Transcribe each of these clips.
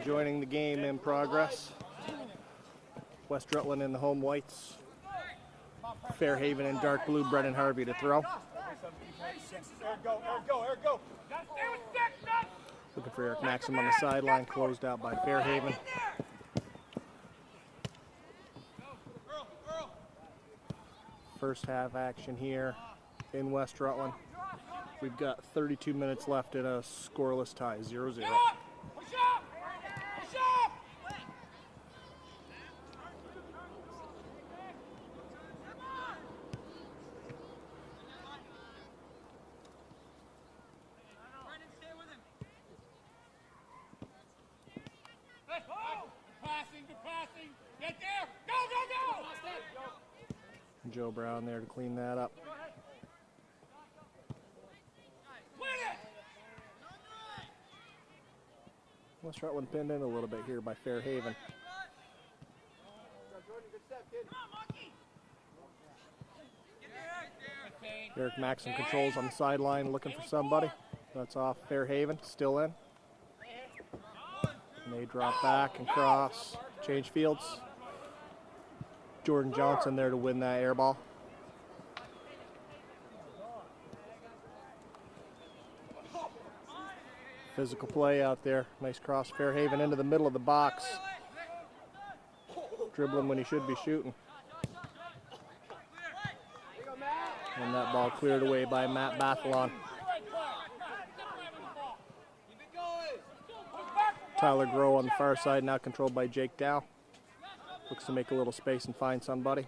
joining the game in progress. West Rutland in the home whites. Fairhaven in dark blue, Brennan Harvey to throw. Looking for Eric Maxim on the sideline, closed out by Fairhaven. First half action here in West Rutland. We've got 32 minutes left in a scoreless tie, 0-0. Joe Brown there to clean that up. West Rutland pinned in a little bit here by Fairhaven. Eric Maxim controls on the sideline, looking for somebody. That's off Fairhaven, still in. And they drop back and cross, change fields. Jordan Johnson there to win that air ball. Physical play out there. Nice cross. Fairhaven into the middle of the box. Dribbling when he should be shooting. And that ball cleared away by Matt Bathalon. Tyler Groh on the far side, now controlled by Jake Dow. Looks to make a little space and find somebody.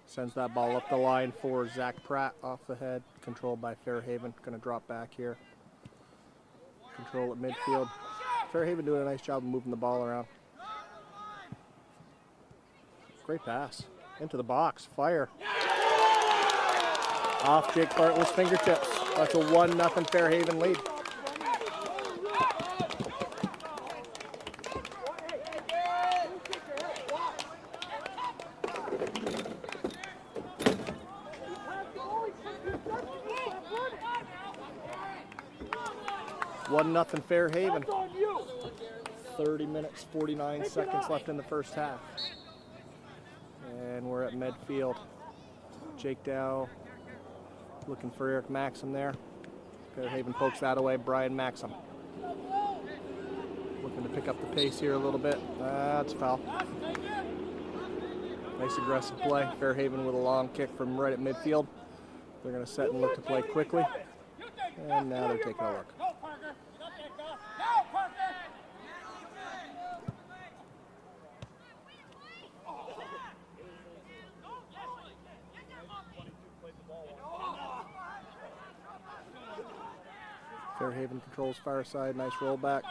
Sends that ball up the line for Zach Pratt off the head. Controlled by Fairhaven. Going to drop back here. Control at midfield. Fairhaven doing a nice job of moving the ball around. Great pass. Into the box. Fire. Off Jake Bartlett's fingertips. That's a 1-0 Fairhaven lead. Nothing Fairhaven. 30 minutes, 49 seconds left in the first half. And we're at midfield. Jake Dow looking for Eric Maxim there. Fairhaven pokes that away. Brian Maxim looking to pick up the pace here a little bit. That's a foul. Nice aggressive play. Fairhaven with a long kick from right at midfield. They're going to set and look to play quickly. And now they're taking a look. Fairhaven controls far side, nice rollback.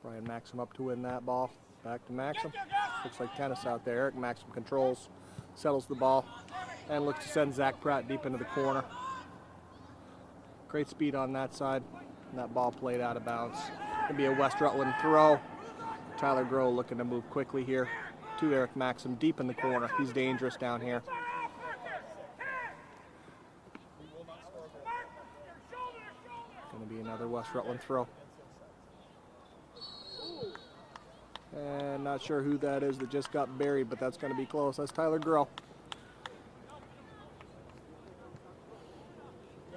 Brian Maxim up to win that ball. Back to Maxim. Looks like tennis out there. Eric Maxim controls, settles the ball, and looks to send Zach Pratt deep into the corner. Great speed on that side. And that ball played out of bounds. Gonna be a West Rutland throw. Tyler Groh looking to move quickly here to Eric Maxim deep in the corner. He's dangerous down here. Going to be another West Rutland throw. And not sure who that is that just got buried, but that's going to be close. That's Tyler Groh.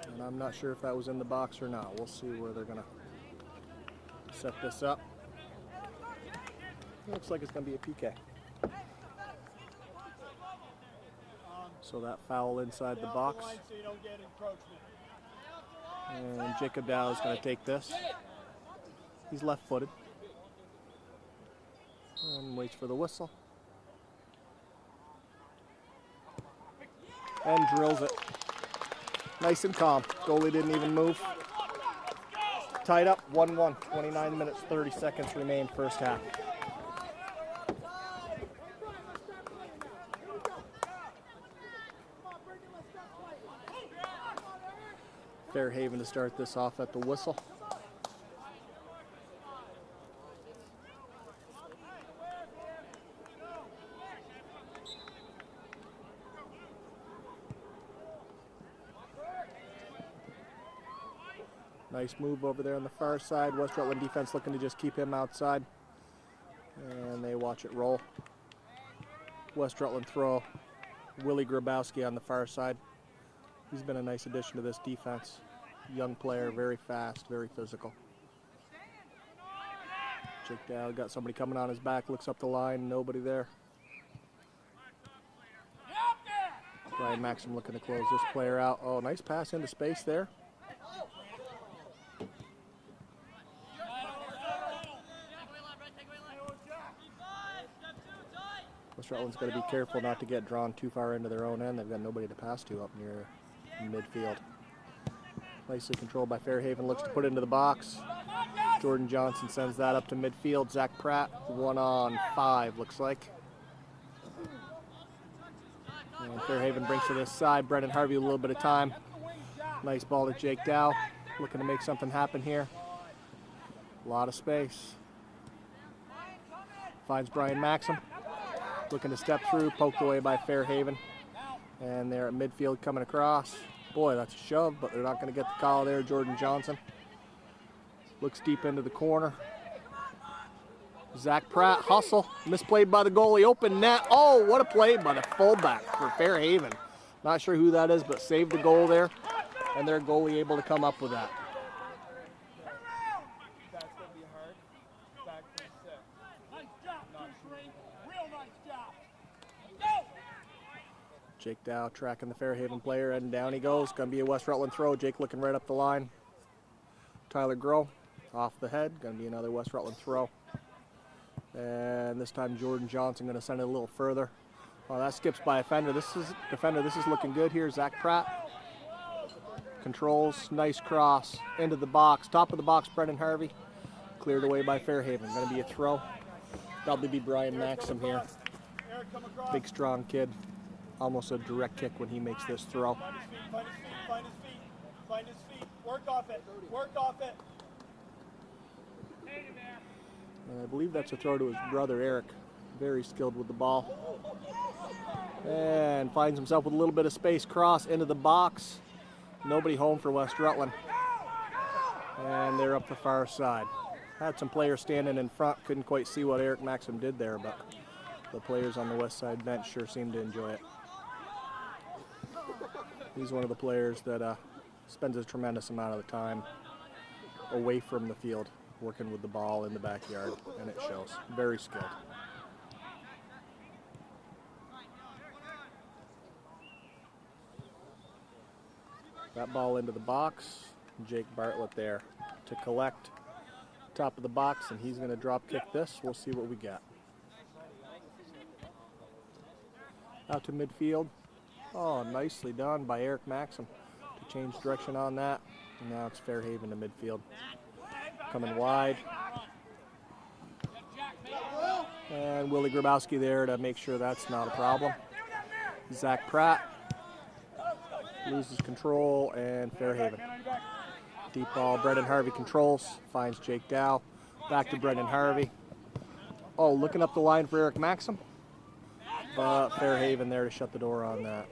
And I'm not sure if that was in the box or not. We'll see where they're going to set this up. Looks like it's going to be a PK. So that foul inside the box. And Jacob Dow is going to take this. He's left-footed. And waits for the whistle. And drills it. Nice and calm. Goalie didn't even move. Tied up 1-1. 29 minutes, 30 seconds remain first half. Fairhaven to start this off at the whistle. Nice move over there on the far side. West Rutland defense looking to just keep him outside. And they watch it roll. West Rutland throw. Willie Grabowski on the far side. He's been a nice addition to this defense. Young player, very fast, very physical. Jake Dow got somebody coming on his back, looks up the line, nobody there. Brian Maxim looking to close this player out. Oh, nice pass into space there. West Rutland's got to be careful not to get drawn too far into their own end. They've got nobody to pass to up near midfield. Nicely controlled by Fairhaven, looks to put it into the box. Jordan Johnson sends that up to midfield. Zach Pratt, 1-on-5 looks like. And Fairhaven brings to this side. Brendan Harvey a little bit of time. Nice ball to Jake Dow, looking to make something happen here. A lot of space. Finds Brian Maxim. Looking to step through, poked away by Fairhaven. And they're at midfield coming across. Boy, that's a shove, but they're not going to get the call there. Jordan Johnson looks deep into the corner. Zach Pratt, hustle, misplayed by the goalie, open net. Oh, what a play by the fullback for Fairhaven. Not sure who that is, but saved the goal there. And their goalie able to come up with that. Jake Dow tracking the Fairhaven player, and down he goes. Going to be a West Rutland throw. Jake looking right up the line. Tyler Groh off the head. Going to be another West Rutland throw. And this time Jordan Johnson going to send it a little further. Oh, that skips by a defender. This is looking good here. Zach Pratt controls. Nice cross into the box. Top of the box, Brendan Harvey. Cleared away by Fairhaven. Going to be a throw. Probably be Brian Maxim here. Big, strong kid. Almost a direct kick when he makes this throw. Find his feet, find his feet, find his feet, find his feet. Work off it, work off it. And I believe that's a throw to his brother, Eric. Very skilled with the ball. And finds himself with a little bit of space. Cross into the box. Nobody home for West Rutland. And they're up the far side. Had some players standing in front. Couldn't quite see what Eric Maxim did there, but the players on the west side bench sure seemed to enjoy it. He's one of the players that spends a tremendous amount of the time away from the field, working with the ball in the backyard, and it shows. Very skilled. That ball into the box. Jake Bartlett there to collect. Top of the box, and he's going to drop kick this. We'll see what we got. Out to midfield. Oh, nicely done by Eric Maxim to change direction on that. And now it's Fairhaven to midfield. Coming wide. And Willie Grabowski there to make sure that's not a problem. Zach Pratt loses control, and Fairhaven. Deep ball, Brendan Harvey controls, finds Jake Dow. Back to Brendan Harvey. Oh, looking up the line for Eric Maxim. But Fairhaven there to shut the door on that.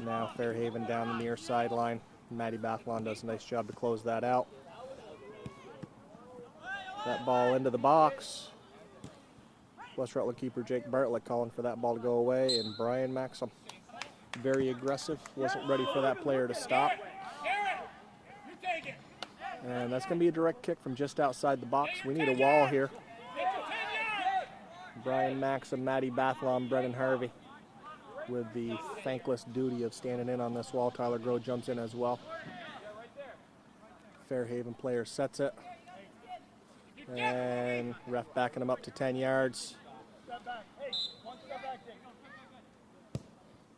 Now Fairhaven down the near sideline. Matty Bathlon does a nice job to close that out. That ball into the box. West Rutland keeper Jake Bartlett calling for that ball to go away, and Brian Maxim, very aggressive, wasn't ready for that player to stop. And that's going to be a direct kick from just outside the box. We need a wall here. Brian Maxim, Matty Bathlon, Brendan Harvey with the thankless duty of standing in on this wall. Tyler Groh jumps in as well. Fairhaven player sets it. And ref backing him up to 10 yards.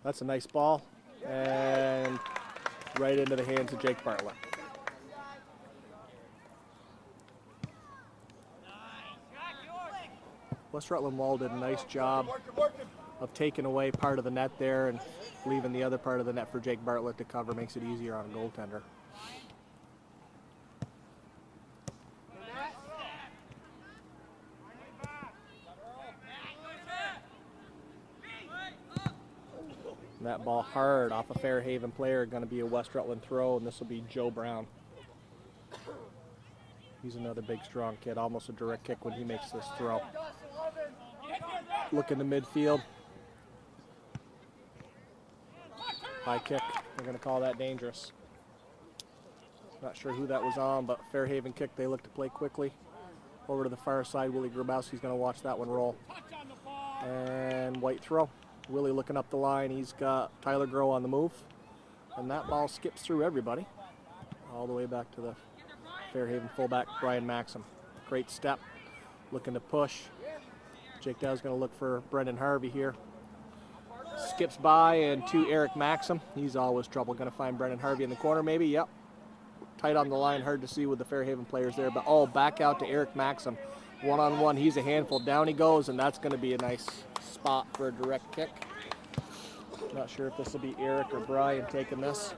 That's a nice ball. And right into the hands of Jake Bartlett. West Rutland Wall did a nice job of taking away part of the net there and leaving the other part of the net for Jake Bartlett to cover. Makes it easier on a goaltender. And that ball hard off a Fairhaven player, going to be a West Rutland throw, and this will be Joe Brown. He's another big, strong kid, almost a direct kick when he makes this throw. Look in the midfield. High kick. They're going to call that dangerous. Not sure who that was on, but Fairhaven kick. They look to play quickly. Over to the far side, Willie Grabowski's going to watch that one roll. And white throw. Willie looking up the line. He's got Tyler Groh on the move. And that ball skips through everybody. All the way back to the Fairhaven fullback, Brian Maxim. Great step. Looking to push. Jake Dow's going to look for Brendan Harvey here. Skips by and to Eric Maxim. He's always trouble. Going to find Brendan Harvey in the corner maybe. Yep. Tight on the line. Hard to see with the Fairhaven players there. But back out to Eric Maxim. One-on-one. He's a handful. Down he goes, and that's going to be a nice spot for a direct kick. Not sure if this will be Eric or Brian taking this.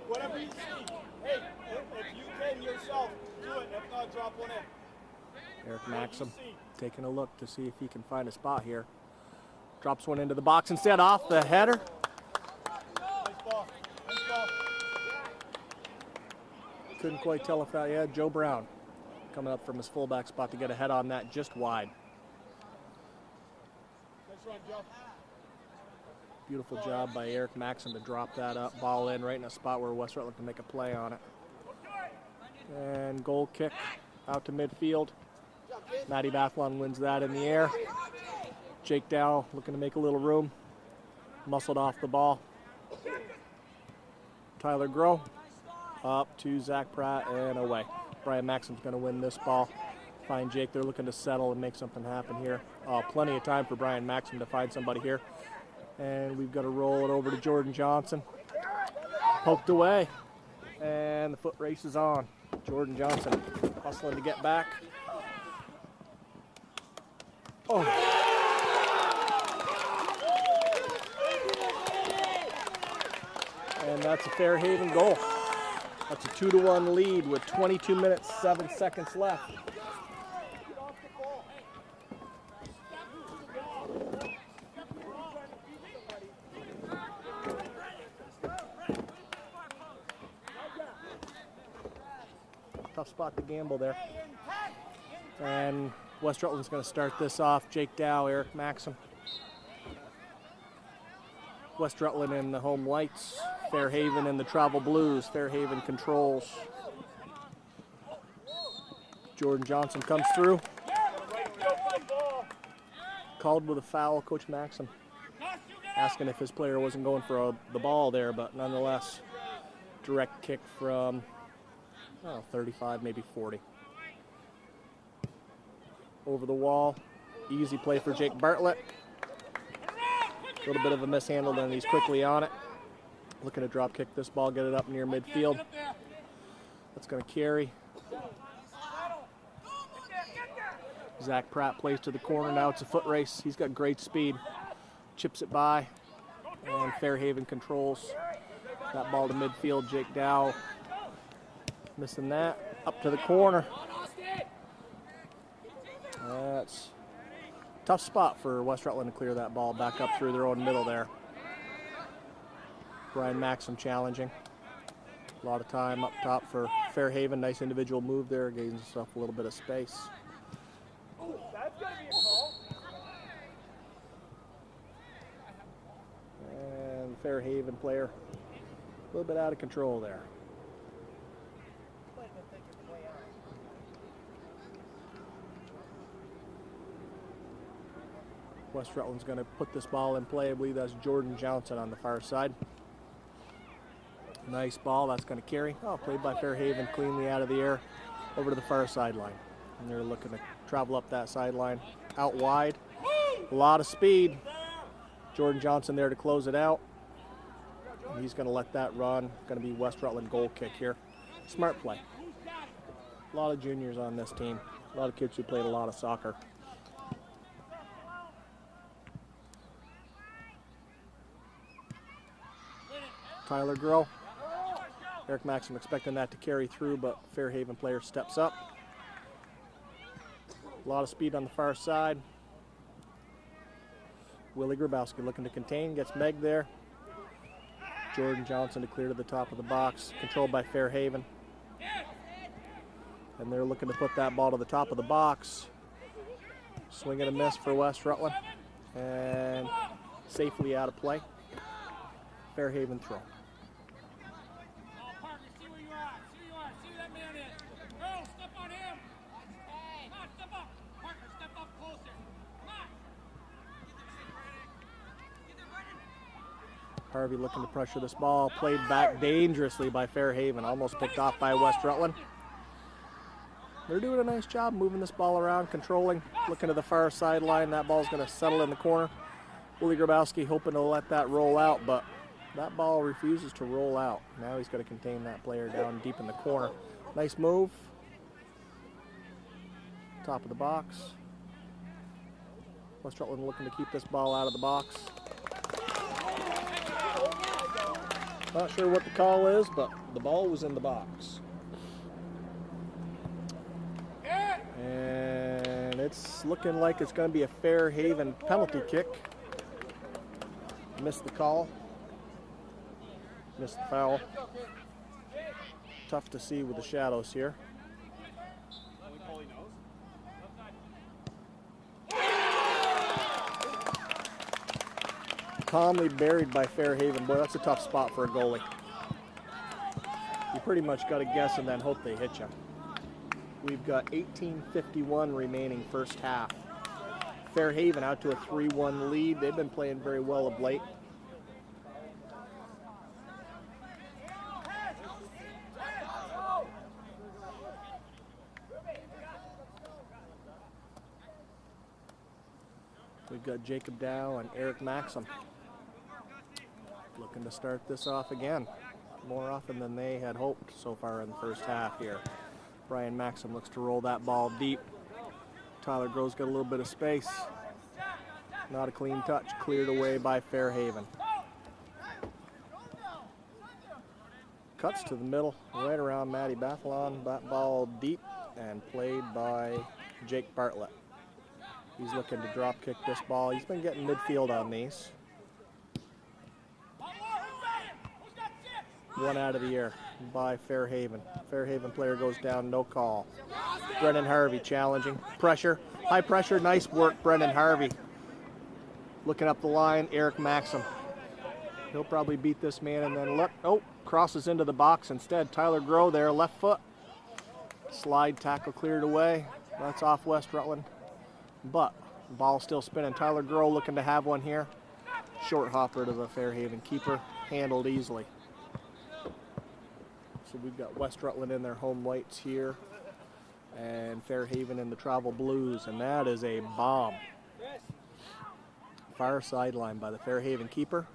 Whatever you see. Hey, if you can yourself, do it. If not, drop one in. Eric Maxim taking a look to see if he can find a spot here. Drops one into the box instead, off the header. Nice ball. Nice ball. Couldn't quite tell if that, yeah, Joe Brown coming up from his fullback spot to get a head on that just wide. Nice run, Joe. Beautiful job by Eric Maxim to drop that up, ball in right in a spot where West Rutland can make a play on it. And goal kick out to midfield. Matty Bathlon wins that in the air. Jake Dow looking to make a little room. Muscled off the ball. Tyler Groh up to Zach Pratt and away. Brian Maxim's going to win this ball. Find Jake. They're looking to settle and make something happen here. Plenty of time for Brian Maxim to find somebody here. And we've got to roll it over to Jordan Johnson. Poked away. And the foot race is on. Jordan Johnson hustling to get back. Oh. And that's a Fairhaven goal. That's a 2-1 lead with 22 minutes, 7 seconds left. Tough spot to gamble there. And West Rutland's going to start this off. Jake Dow, Eric Maxim. West Rutland in the home whites. Fairhaven in the travel blues. Fairhaven controls. Jordan Johnson comes through. Called with a foul, Coach Maxim. Asking if his player wasn't going for the ball there, but nonetheless, direct kick from 35, maybe 40. Over the wall. Easy play for Jake Bartlett. A little bit of a mishandle, and he's quickly on it. Looking to drop kick this ball, get it up near midfield. That's going to carry. Zach Pratt plays to the corner. Now it's a foot race. He's got great speed. Chips it by. And Fairhaven controls that ball to midfield. Jake Dow missing that. Up to the corner. That's a tough spot for West Rutland to clear that ball back up through their own middle there. Brian Maxim challenging. A lot of time up top for Fairhaven. Nice individual move there. Gains himself a little bit of space. That's going to be a call. And Fairhaven player a little bit out of control there. West Rutland's going to put this ball in play. I believe that's Jordan Johnson on the far side. Nice ball. That's going to carry. Played by Fairhaven cleanly out of the air over to the far sideline. And they're looking to travel up that sideline out wide. A lot of speed. Jordan Johnson there to close it out. And he's going to let that run. Going to be West Rutland goal kick here. Smart play. A lot of juniors on this team. A lot of kids who played a lot of soccer. Tyler Groh. Eric Maxim expecting that to carry through, but Fairhaven player steps up. A lot of speed on the far side. Willie Grabowski looking to contain, gets Meg there. Jordan Johnson to clear to the top of the box, controlled by Fairhaven. And they're looking to put that ball to the top of the box. Swing and a miss for West Rutland. And safely out of play. Fairhaven throw. Harvey looking to pressure this ball, played back dangerously by Fairhaven, almost picked off by West Rutland. They're doing a nice job moving this ball around, controlling, looking to the far sideline. That ball's going to settle in the corner. Willie Grabowski hoping to let that roll out, but that ball refuses to roll out. Now he's got to contain that player down deep in the corner. Nice move. Top of the box. West Rutland looking to keep this ball out of the box. Not sure what the call is, but the ball was in the box. And it's looking like it's going to be a Fairhaven penalty kick. Missed the call. Missed the foul. Tough to see with the shadows here. Calmly buried by Fairhaven. Boy, that's a tough spot for a goalie. You pretty much got to guess and then hope they hit you. We've got 18:51 remaining first half. Fairhaven out to a 3-1 lead. They've been playing very well of late. We've got Jacob Dow and Eric Maxim looking to start this off again, more often than they had hoped so far in the first half here. Brian Maxim looks to roll that ball deep. Tyler Grove's got a little bit of space. Not a clean touch, cleared away by Fairhaven. Cuts to the middle, right around Matty Bathalon. That ball deep and played by Jake Bartlett. He's looking to drop kick this ball. He's been getting midfield on these. One out of the air by Fairhaven. Fairhaven player goes down, no call. Brendan Harvey challenging. Pressure, high pressure, nice work, Brendan Harvey. Looking up the line, Eric Maxim. He'll probably beat this man and then look, oh, crosses into the box instead. Tyler Grove there, left foot. Slide tackle cleared away. That's off West Rutland. But ball still spinning. Tyler Grove looking to have one here. Short hopper to the Fairhaven keeper, handled easily. So we've got West Rutland in their home whites here and Fairhaven in the travel blues, and that is a bomb. Far sideline by the Fairhaven keeper.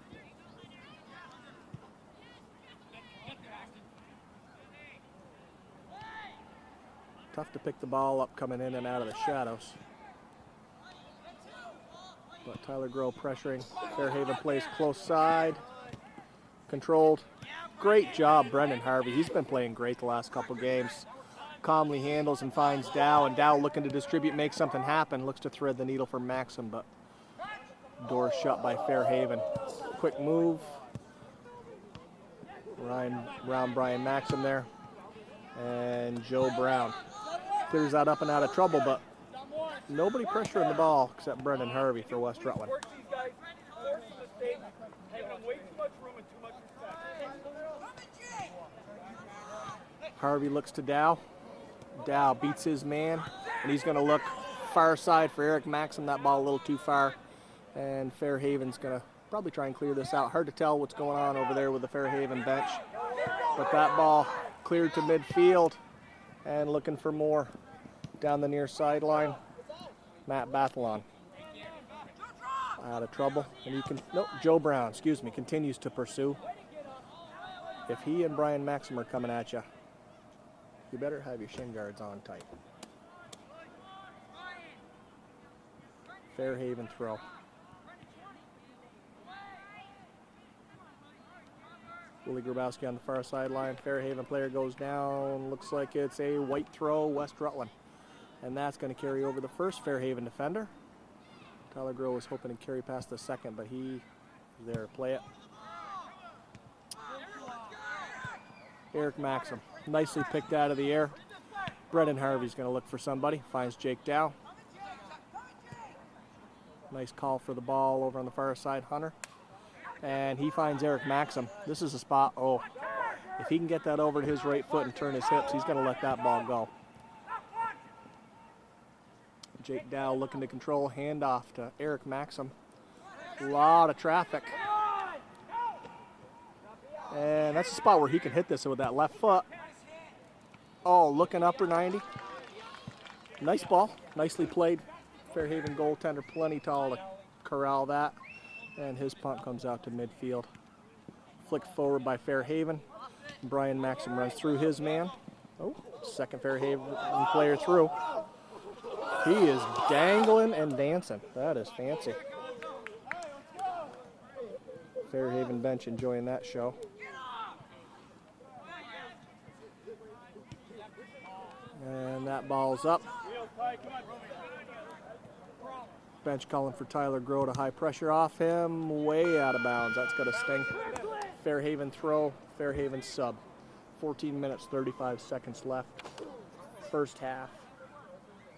Tough to pick the ball up coming in and out of the shadows. But Tyler Grove pressuring. Fairhaven plays close side. Controlled. Great job, Brendan Harvey. He's been playing great the last couple games. Calmly handles and finds Dow, and Dow looking to distribute, make something happen. Looks to thread the needle for Maxim, but door shut by Fairhaven. Quick move. Around Brian Maxim there. And Joe Brown clears that up and out of trouble, but nobody pressuring the ball except Brendan Harvey for West Rutland. Harvey looks to Dow. Dow beats his man, and he's going to look far side for Eric Maxim. That ball a little too far, and Fairhaven's going to probably try and clear this out. Hard to tell what's going on over there with the Fairhaven bench, but that ball cleared to midfield, and looking for more down the near sideline. Matt Bathalon out of trouble, and you can, nope, Joe Brown, excuse me, continues to pursue. If he and Brian Maxim are coming at you, you better have your shin guards on tight. Fairhaven throw. Willie Grabowski on the far sideline. Fairhaven player goes down. Looks like it's a white throw, West Rutland. And that's going to carry over the first Fairhaven defender. Tyler Groh was hoping to carry past the second, but he is there to play it. Eric Maxim, nicely picked out of the air. Brendan Harvey's going to look for somebody. Finds Jake Dow. Nice call for the ball over on the far side, Hunter. And he finds Eric Maxim. This is a spot, oh, if he can get that over to his right foot and turn his hips, he's going to let that ball go. Jake Dow looking to control, handoff to Eric Maxim. A lot of traffic. And that's a spot where he can hit this with that left foot. Oh, looking upper 90. Nice ball, nicely played. Fairhaven goaltender plenty tall to corral that. And his punt comes out to midfield. Flicked forward by Fairhaven. Brian Maxim runs through his man. Oh, second Fairhaven player through. He is dangling and dancing. That is fancy. Fairhaven bench enjoying that show. And that ball's up. Bench calling for Tyler Groh to high pressure off him. Way out of bounds. That's got to sting. Fairhaven throw, Fairhaven sub. 14 minutes, 35 seconds left. First half.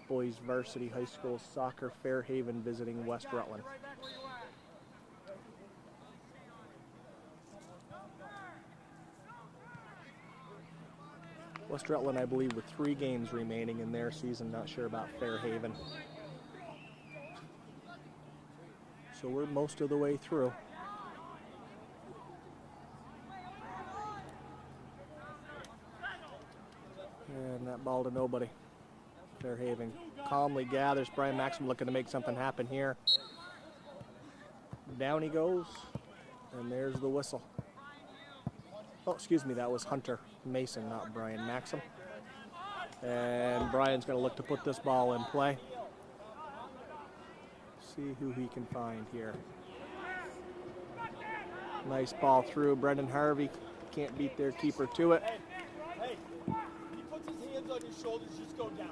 Boys Varsity High School Soccer, Fairhaven visiting West Rutland. West Rutland, I believe, with 3 games remaining in their season. Not sure about Fairhaven. So we're most of the way through. And that ball to nobody. Fairhaven calmly gathers. Brian Maxim looking to make something happen here. Down he goes. And there's the whistle. Oh, excuse me, that was Hunter Mason, not Brian Maxim. And Brian's going to look to put this ball in play. See who he can find here. Nice ball through. Brendan Harvey can't beat their keeper to it. Hey, he puts his hands on your shoulders, just go down.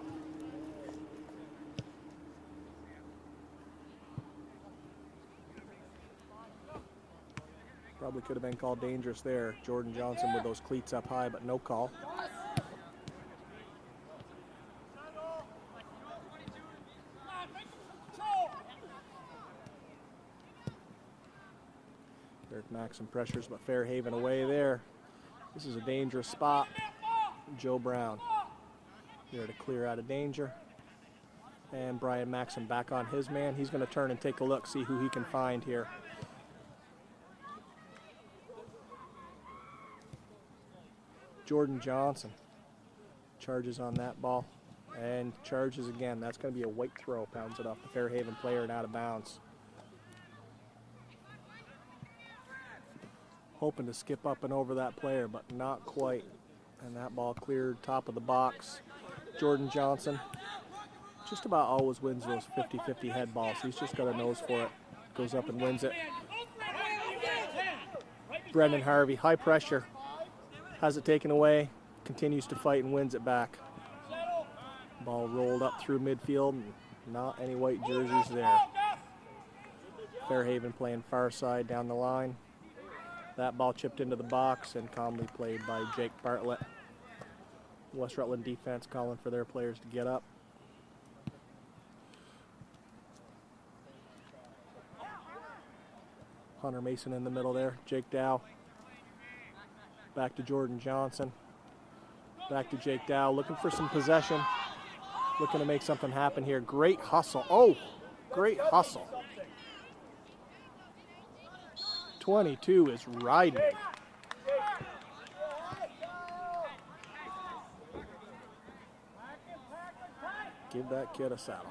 Probably could have been called dangerous there. Jordan Johnson with those cleats up high, but no call. Eric Maxim pressures, but Fairhaven away there. This is a dangerous spot. Joe Brown there to clear out of danger. And Brian Maxim back on his man. He's going to turn and take a look, see who he can find here. Jordan Johnson charges on that ball and charges again. That's going to be a white throw. Pounds it off the Fairhaven player and out of bounds. Hoping to skip up and over that player, but not quite. And that ball cleared top of the box. Jordan Johnson just about always wins those 50-50 head balls. He's just got a nose for it. Goes up and wins it. Brendan Harvey, high pressure. Has it taken away, continues to fight and wins it back. Ball rolled up through midfield, and not any white jerseys there. Fairhaven playing far side down the line. That ball chipped into the box and calmly played by Jake Bartlett. West Rutland defense calling for their players to get up. Hunter Mason in the middle there. Jake Dow. Back to Jordan Johnson. Back to Jake Dow, looking for some possession. Looking to make something happen here. Great hustle. Oh, great hustle. 22 is riding. Give that kid a saddle.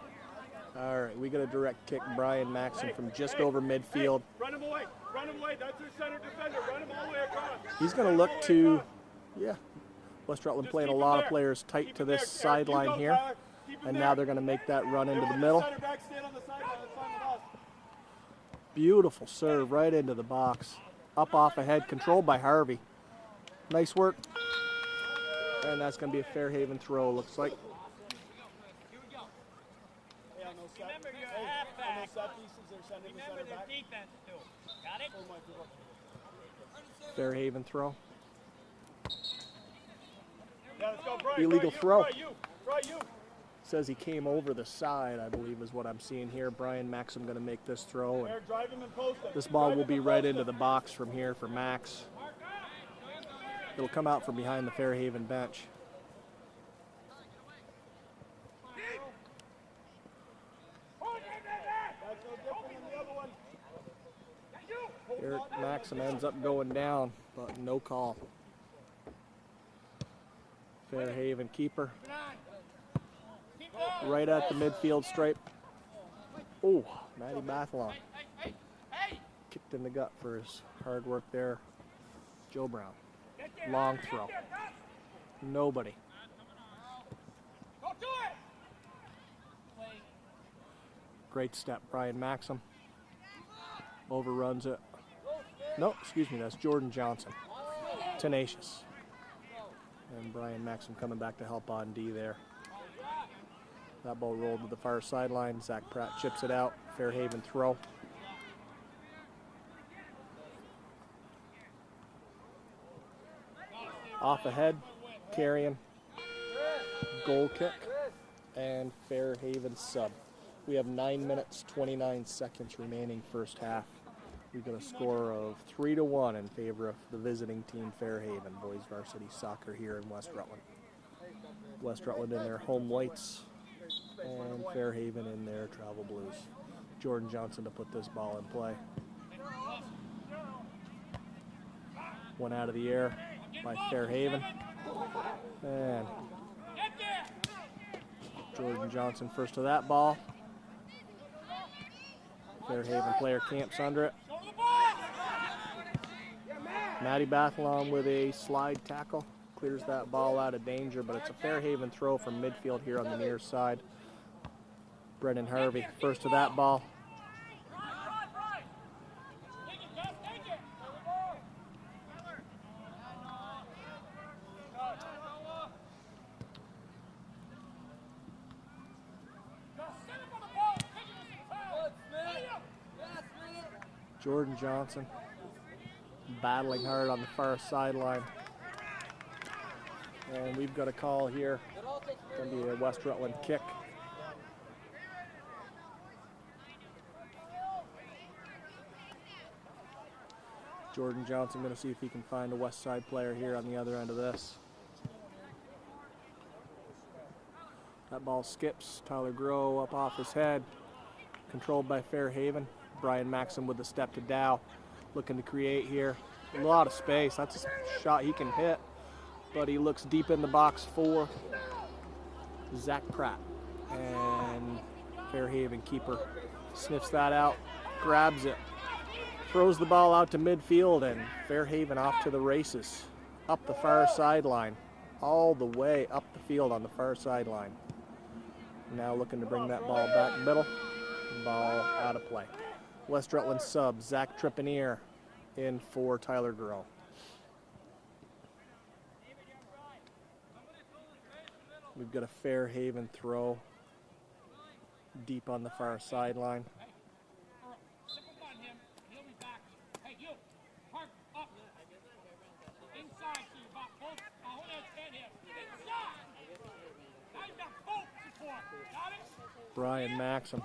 All right, we got a direct kick. Brian Maxim from just over midfield. Run him away. Run him away. That's your center defender. Run him all the way across. He's going to look to, yeah, West Rutland playing a lot of players tight to this sideline here. And now they're going to make that run into the middle. Beautiful serve right into the box. Up off ahead, controlled by Harvey. Nice work. And that's going to be a Fairhaven throw, looks like. set, Remember, you're a on halfback. those set pieces, they're sending the Remember center the back. defense too. Got it? Oh my God. Fairhaven throw. Yeah, let's go, Brian. Illegal throw. Try you. Says he came over the side, I believe is what I'm seeing here. Brian Maxim going to make this throw. And There, drive him and post him. this ball Drive will him be and right post into him. the box from here for Max. It'll come out from behind the Fairhaven bench. That's no different than the other one. Eric Maxim ends up going down, but no call. Fairhaven keeper. Right at the midfield stripe. Oh, Matty Bathalon. Kicked in the gut for his hard work there. Joe Brown. Long throw. Nobody. Great step, Brian Maxim. Overruns it. No, excuse me, that's Jordan Johnson. Tenacious. And Brian Maxim coming back to help on D there. That ball rolled to the far sideline. Zach Pratt chips it out. Fairhaven throw. Off ahead, carrying. Goal kick. And Fairhaven sub. We have 9 minutes, 29 seconds remaining first half. We've got a score of 3-1 in favor of the visiting team Fairhaven, boys varsity soccer here in West Rutland. West Rutland in their home whites and Fairhaven in their travel blues. Jordan Johnson to put this ball in play. One out of the air by Fairhaven. And Jordan Johnson first to that ball. Fairhaven player camps under it. Matty Bathalon with a slide tackle. Clears that ball out of danger, but it's a Fairhaven throw from midfield here on the near side. Brendan Harvey first to that ball. Jordan Johnson battling hard on the far sideline. And we've got a call here. It's going to be a West Rutland kick. Jordan Johnson going to see if he can find a West Side player here on the other end of this. That ball skips. Tyler Groh up off his head. Controlled by Fairhaven. Brian Maxim with the step to Dow. Looking to create here. A lot of space. That's a shot he can hit. But he looks deep in the box for Zach Pratt. And Fairhaven keeper sniffs that out. Grabs it. Throws the ball out to midfield, and Fairhaven off to the races. Up the far sideline. All the way up the field on the far sideline. Now looking to bring that ball back middle. Ball out of play. West Rutland sub, Zach Trepanier in for Tyler Groh. We've got a Fairhaven throw deep on the far sideline. Brian Maxim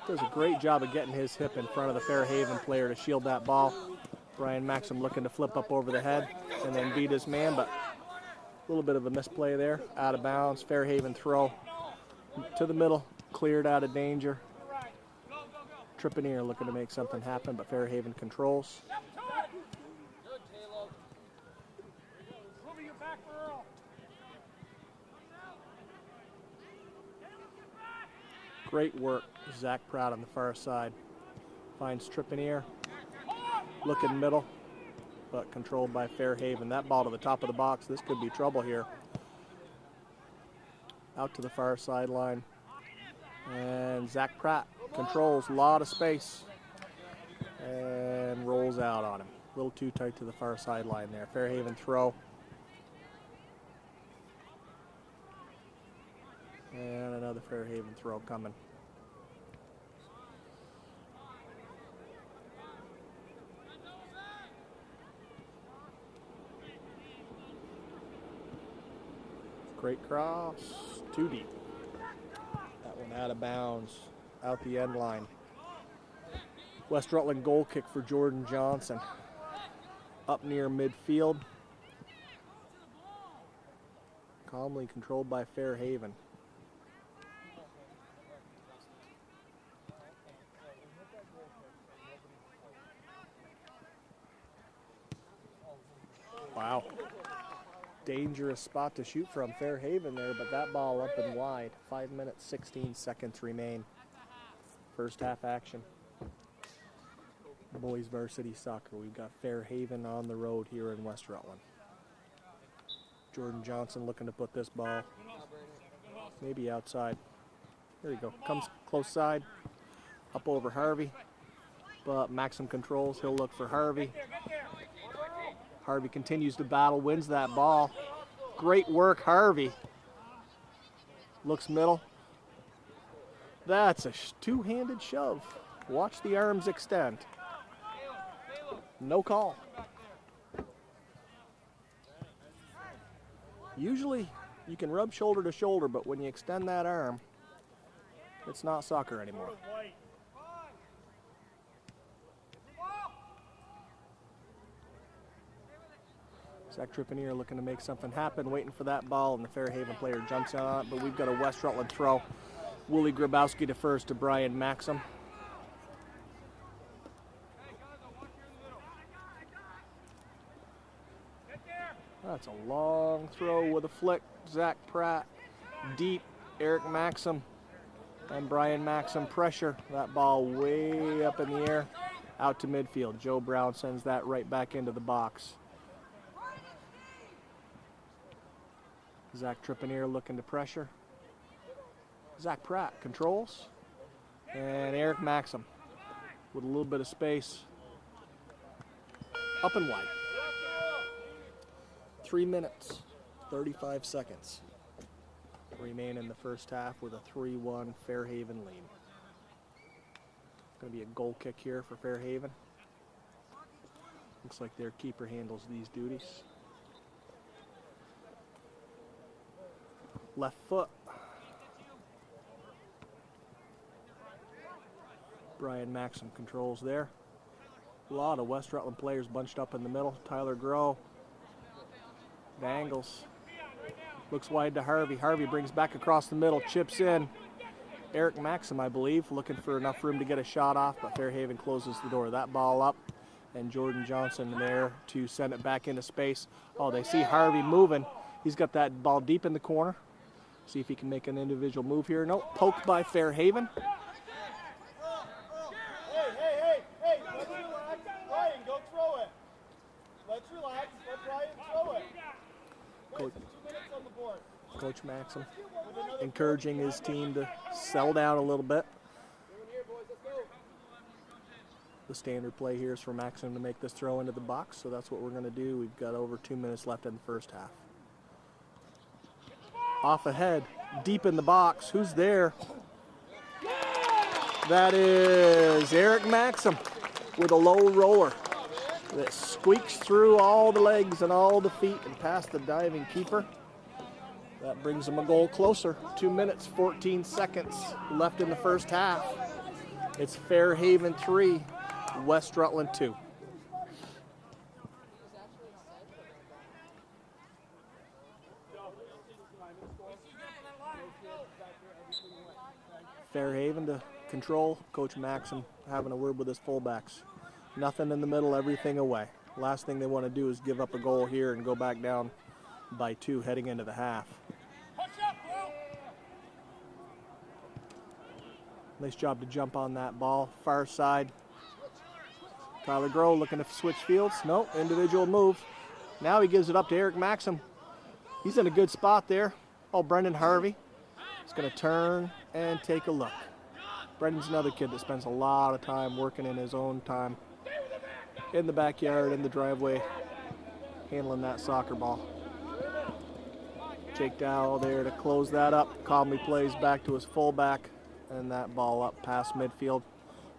does a great job of getting his hip in front of the Fairhaven player to shield that ball. Brian Maxim looking to flip up over the head and then beat his man, but a little bit of a misplay there. Out of bounds. Fairhaven throw to the middle, cleared out of danger. Trepanier looking to make something happen, but Fairhaven controls. Great work, Zach Pratt on the far side. Finds Trepanier, looking middle, but controlled by Fairhaven. That ball to the top of the box. This could be trouble here. Out to the far sideline. And Zach Pratt controls a lot of space and rolls out on him. A little too tight to the far sideline there. Fairhaven throw. And another Fairhaven throw coming. Straight cross, too deep. That one out of bounds, out the end line. West Rutland goal kick for Jordan Johnson. Up near midfield. Calmly controlled by Fairhaven. Wow. Dangerous spot to shoot from Fairhaven there, but that ball up and wide. 5 minutes, 16 seconds remain. First half action. Boys varsity soccer. We've got Fairhaven on the road here in West Rutland. Jordan Johnson looking to put this ball maybe outside. There you go. Comes close side. Up over Harvey. But Maxim controls. He'll look for Harvey. Harvey continues to battle, wins that ball. Great work, Harvey. Looks middle. That's a two-handed shove. Watch the arms extend. No call. Usually you can rub shoulder to shoulder, but when you extend that arm, it's not soccer anymore. Zach Trippier looking to make something happen, waiting for that ball, and the Fairhaven player jumps on it, but we've got a West Rutland throw. Wooly Grabowski to first to Brian Maxim. That's a long throw with a flick. Zach Pratt, deep. Eric Maxim and Brian Maxim pressure. That ball way up in the air, out to midfield. Joe Brown sends that right back into the box. Zach Trippier looking to pressure. Zach Pratt controls. And Eric Maxim with a little bit of space. Up and wide. 3 minutes, 35 seconds remain in the first half with a 3-1 Fairhaven lead. Going to be a goal kick here for Fairhaven. Looks like their keeper handles these duties. Left foot. Brian Maxim controls there. A lot of West Rutland players bunched up in the middle. Tyler Groh. Dangles. Looks wide to Harvey. Harvey brings back across the middle, chips in. Eric Maxim, I believe, looking for enough room to get a shot off, but Fairhaven closes the door. That ball up, and Jordan Johnson there to send it back into space. Oh, they see Harvey moving. He's got that ball deep in the corner. See if he can make an individual move here. Nope, poked by Fairhaven. Hey, let's relax. Brian, go throw it. Let's relax. Let Brian throw it. Coach, 2 minutes on the board. Coach Maxim encouraging his team to settle down a little bit. The standard play here is for Maxim to make this throw into the box, so that's what we're going to do. We've got over 2 minutes left in the first half. Off ahead, deep in the box. Who's there? That is Eric Maxim with a low roller that squeaks through all the legs and all the feet and past the diving keeper. That brings them a goal closer. 2 minutes, 14 seconds left in the first half. It's Fairhaven 3, West Rutland 2. Fairhaven to control. Coach Maxim having a word with his fullbacks. Nothing in the middle, everything away. Last thing they want to do is give up a goal here and go back down by 2 heading into the half. Nice job to jump on that ball. Far side. Tyler Groh looking to switch fields. No, individual move. Now he gives it up to Eric Maxim. He's in a good spot there. Oh, Brendan Harvey. He's going to turn and take a look. Brendan's another kid that spends a lot of time working in his own time in the backyard, in the driveway, handling that soccer ball. Jake Dow there to close that up. Calmly plays back to his fullback, and that ball up past midfield.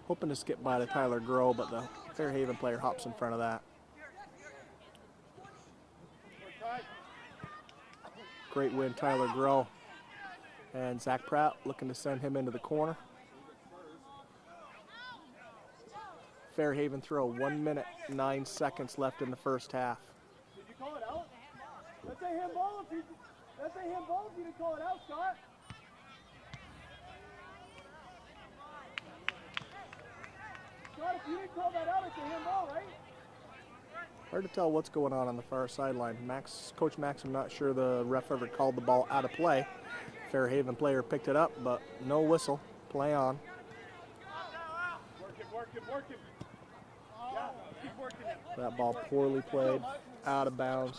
Hoping to skip by to Tyler Groh, but the Fairhaven player hops in front of that. Great win, Tyler Groh. And Zach Pratt looking to send him into the corner. Fairhaven throw, 1 minute, 9 seconds left in the first half. Did you call it out? That's a handball if you didn't call it out, Scott. Scott, if you didn't call that out, it's a handball, right? Hard to tell what's going on the far sideline. Coach Maxim not sure the ref ever called the ball out of play. Fairhaven player picked it up, but no whistle. Play on. Work it. Yeah, keep working it. That ball poorly played, out of bounds.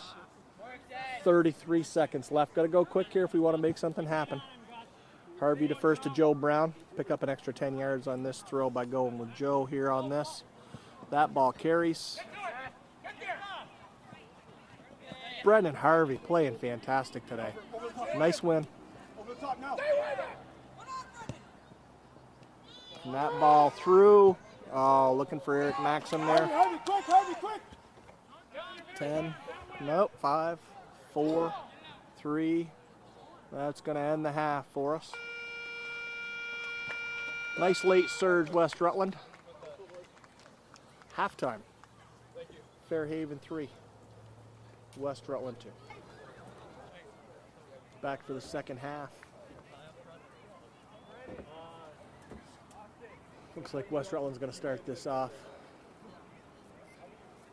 33 seconds left. Got to go quick here if we want to make something happen. Harvey to first to Joe Brown. Pick up an extra 10 yards on this throw by going with Joe here on this. That ball carries. Brendan Harvey playing fantastic today. Nice win. Over the top now. And that ball through. Oh, looking for Eric Maxim there. Harvey, quick. 10, nope, 5, 4, 3. That's going to end the half for us. Nice late surge, West Rutland. Halftime. Fairhaven 3, West Rutland 2. Back for the second half. Looks like West Rutland's going to start this off.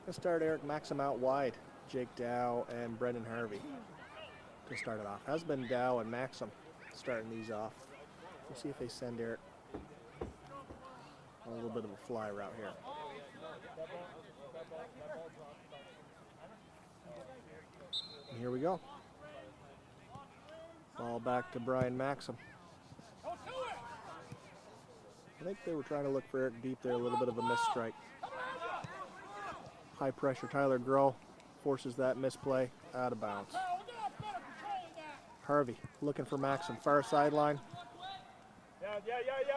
Going to start Eric Maxim out wide. Jake Dow and Brendan Harvey to start it off. Has been Dow and Maxim starting these off. We'll see if they send Eric a little bit of a fly route here. And here we go. Ball back to Brian Maxim. I think they were trying to look for Eric deep there, a little bit of a miss strike. High pressure, Tyler Groh forces that misplay out of bounds. Harvey looking for Maxim, far sideline.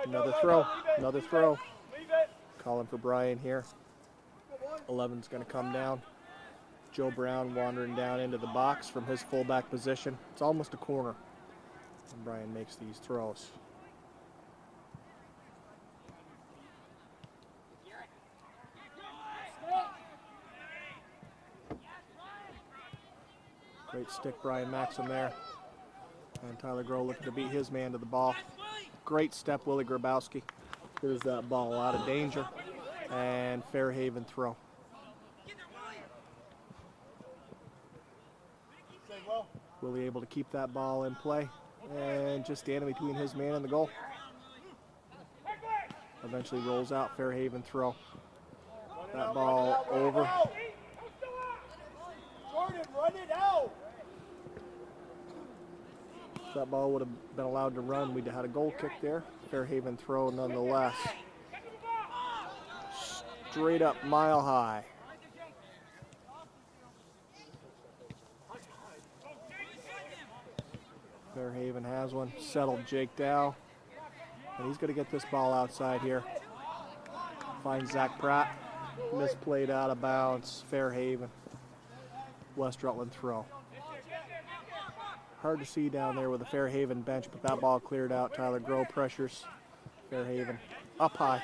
Another throw. Calling for Brian here. 11's going to come down. Joe Brown wandering down into the box from his fullback position. It's almost a corner. And Brian makes these throws. Great stick, Brian Maxim there. And Tyler Groh looking to beat his man to the ball. Great step, Willie Grabowski. Here's that ball out of danger. And Fairhaven throw. Willie able to keep that ball in play. And just standing between his man and the goal. Eventually rolls out, Fairhaven throw. That ball over. Jordan, run it out. If that ball would have been allowed to run, we'd have had a goal kick there. Fairhaven throw nonetheless. Straight up, mile high. Fairhaven has one. Settled Jake Dow. And he's going to get this ball outside here. Finds Zach Pratt. Misplayed out of bounds. Fairhaven. West Rutland throw. Hard to see down there with the Fairhaven bench, but that ball cleared out. Tyler Groh pressures Fairhaven. Up high.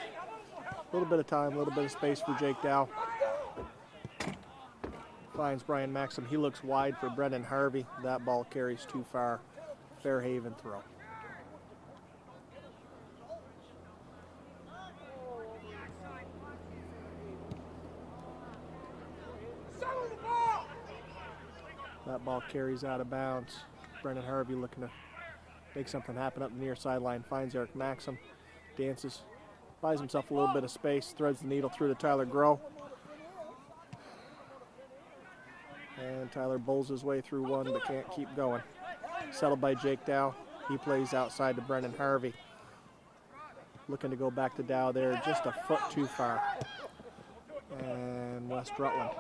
A little bit of time, a little bit of space for Jake Dow. Finds Brian Maxim. He looks wide for Brendan Harvey. That ball carries too far. Fairhaven throw. That ball carries out of bounds. Brendan Harvey looking to make something happen up the near sideline. Finds Eric Maxim. Dances. Buys himself a little bit of space. Threads the needle through to Tyler Groh. And Tyler bowls his way through one, but can't keep going. Settled by Jake Dow. He plays outside to Brendan Harvey. Looking to go back to Dow there, just a foot too far. And West Rutland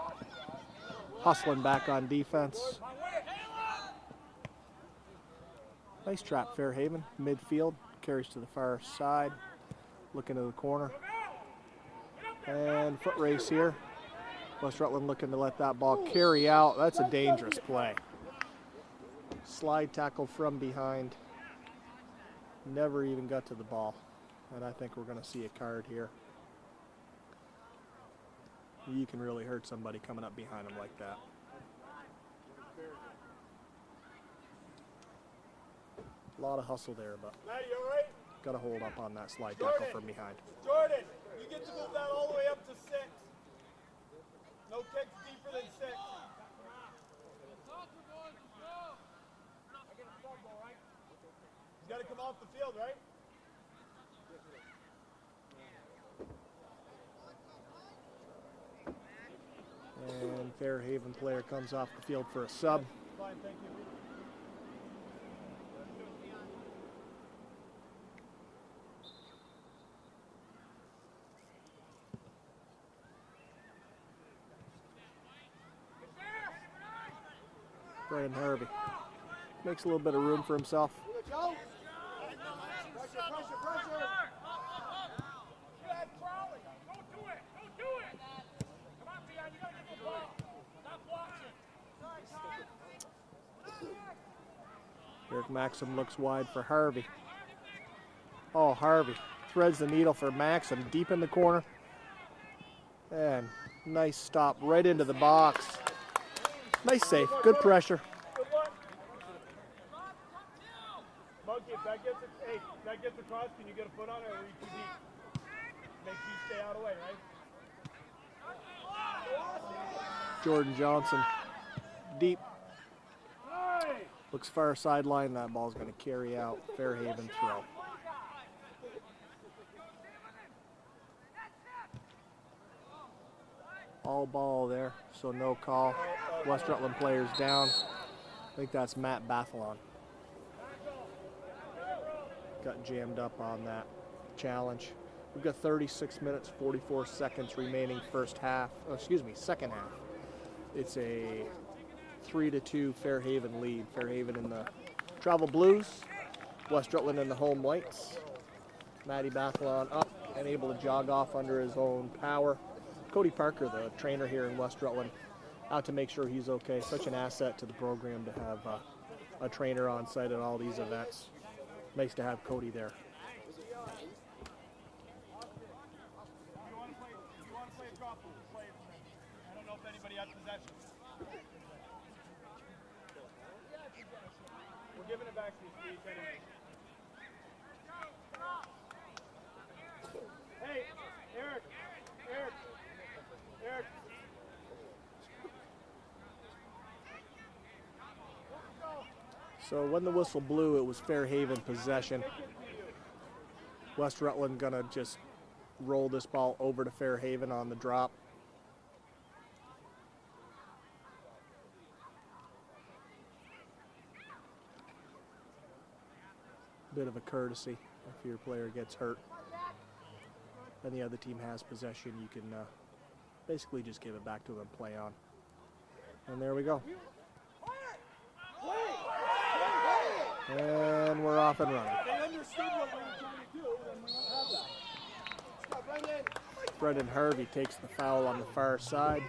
hustling back on defense. Nice trap, Fairhaven. Midfield, carries to the far side. Looking to the corner. And foot race here. West Rutland looking to let that ball carry out. That's a dangerous play. Slide tackle from behind. Never even got to the ball. And I think we're going to see a card here. You can really hurt somebody coming up behind him like that. A lot of hustle there, but Matt, you all right? got to hold up on that slide tackle from behind. Jordan, you get to move that all the way up to 6. No kicks deeper than 6. He's got to come off the field, right? And Fairhaven player comes off the field for a sub. Fine, thank you. Brian Harvey makes a little bit of room for himself. Pressure, pressure, pressure. Don't do it. Don't do it. Come on, Dion. You got to get the ball. Stop watching. Eric Maxim looks wide for Harvey. Oh, Harvey threads the needle for Maxim deep in the corner. And nice stop right into the box. Nice save. Good pressure. Good one. Monkey, if that gets it, hey, if that gets across, can you get a foot on it or are you too deep? Make you stay out of the way, right? Jordan Johnson deep. Hey! Looks far sideline. That ball's going to carry out. Fairhaven throw. All ball there, so no call. West Rutland players down. I think that's Matt Bathalon. Got jammed up on that challenge. We've got 36 minutes, 44 seconds remaining second half. It's a 3-2 Fairhaven lead. Fairhaven in the travel blues, West Rutland in the home whites. Matty Bathalon up and able to jog off under his own power. Cody Parker, the trainer here in West Rutland, out to make sure he's okay. Such an asset to the program to have a trainer on site at all these events. Nice to have Cody there. You want to play a drop, play it. I don't know if anybody had possession. We're giving it back to you, Steve. Hey, Eric. So when the whistle blew, it was Fairhaven possession. West Rutland gonna just roll this ball over to Fairhaven on the drop. Bit of a courtesy if your player gets hurt and the other team has possession, you can basically just give it back to them and play on. And there we go. And we're off and running. They understood what we were trying to do, and we don't have that. Stop, Brendan. Brendan Harvey takes the foul on the far side.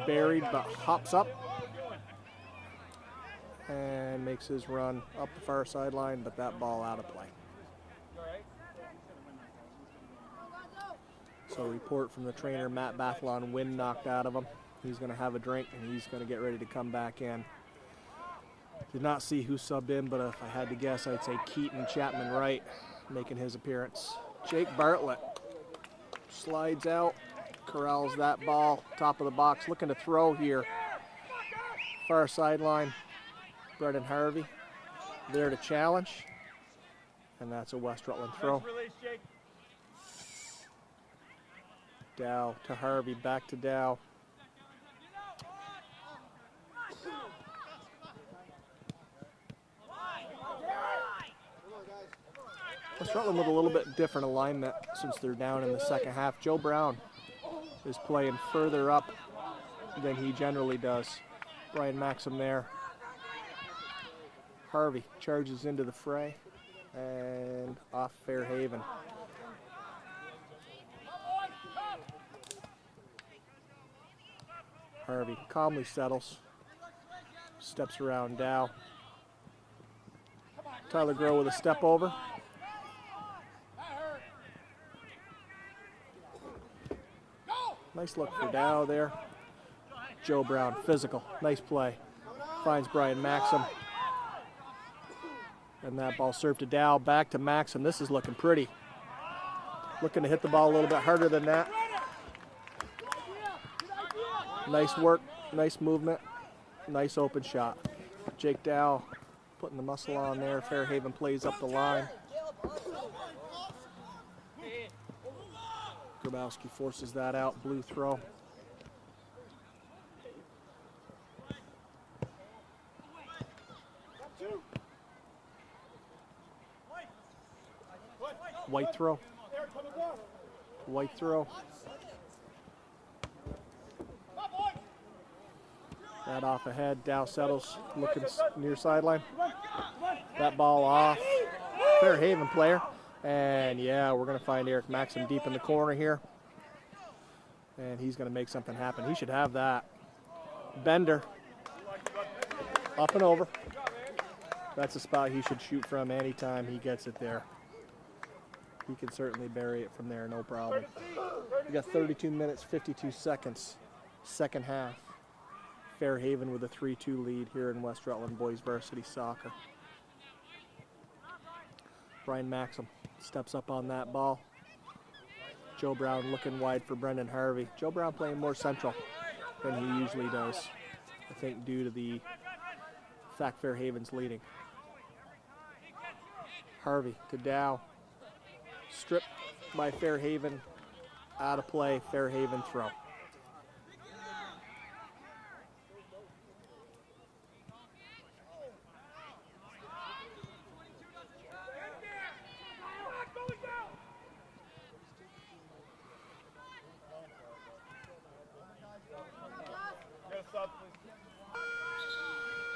Buried, but hops up and makes his run up the far sideline, but that ball out of play. So report from the trainer, Matt Bathalon, wind knocked out of him. He's going to have a drink and he's going to get ready to come back in. Did not see who subbed in, but if I had to guess, I'd say Keaton Chapman Wright making his appearance. Jake Bartlett slides out, corrals that ball, top of the box, looking to throw here. Far sideline, Brendan Harvey there to challenge, and that's a West Rutland throw. Nice release, Jake. Dow to Harvey, back to Dow. West Rutland with a little bit different alignment since they're down in the second half. Joe Brown is playing further up than he generally does. Brian Maxim there. Harvey charges into the fray and off Fairhaven. Harvey calmly settles. Steps around Dow. Tyler Groh with a step over. Nice look for Dow there. Joe Brown, physical, nice play. Finds Brian Maxim. And that ball served to Dow, back to Maxim. This is looking pretty. Looking to hit the ball a little bit harder than that. Nice work, nice movement, nice open shot. Jake Dow putting the muscle on there. Fairhaven plays up the line. Grabowski forces that out, blue throw. White throw. White throw. That off ahead. Dow settles, looking near sideline. That ball off. Fairhaven player. And yeah, we're going to find Eric Maxim deep in the corner here. And he's going to make something happen. He should have that. Bender. Up and over. That's a spot he should shoot from anytime he gets it there. He can certainly bury it from there, no problem. We got 32 minutes, 52 seconds, second half. Fairhaven with a 3-2 lead here in West Rutland boys varsity soccer. Brian Maxim steps up on that ball. Joe Brown looking wide for Brendan Harvey. Joe Brown playing more central than he usually does, I think due to the fact Fairhaven's leading. Harvey to Dow. Stripped by Fairhaven, out of play, Fairhaven throw.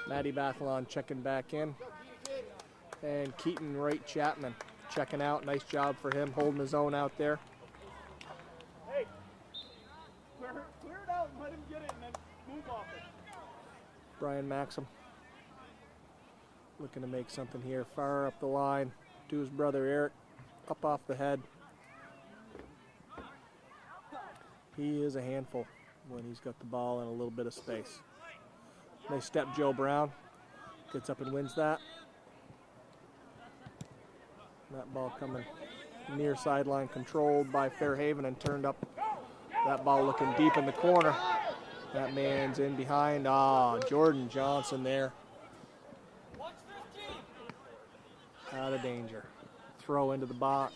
Matty Bathalon checking back in. And Keaton Wright Chapman checking out. Nice job for him holding his own out there. Hey, clear it out and let him get it and then move off it. Brian Maxim looking to make something here. Far up the line to his brother Eric. Up off the head. He is a handful when he's got the ball in a little bit of space. Nice step, Joe Brown. Gets up and wins that. That ball coming near sideline, controlled by Fairhaven and turned up. That ball looking deep in the corner. That man's in behind. Jordan Johnson there. Out of danger. Throw into the box.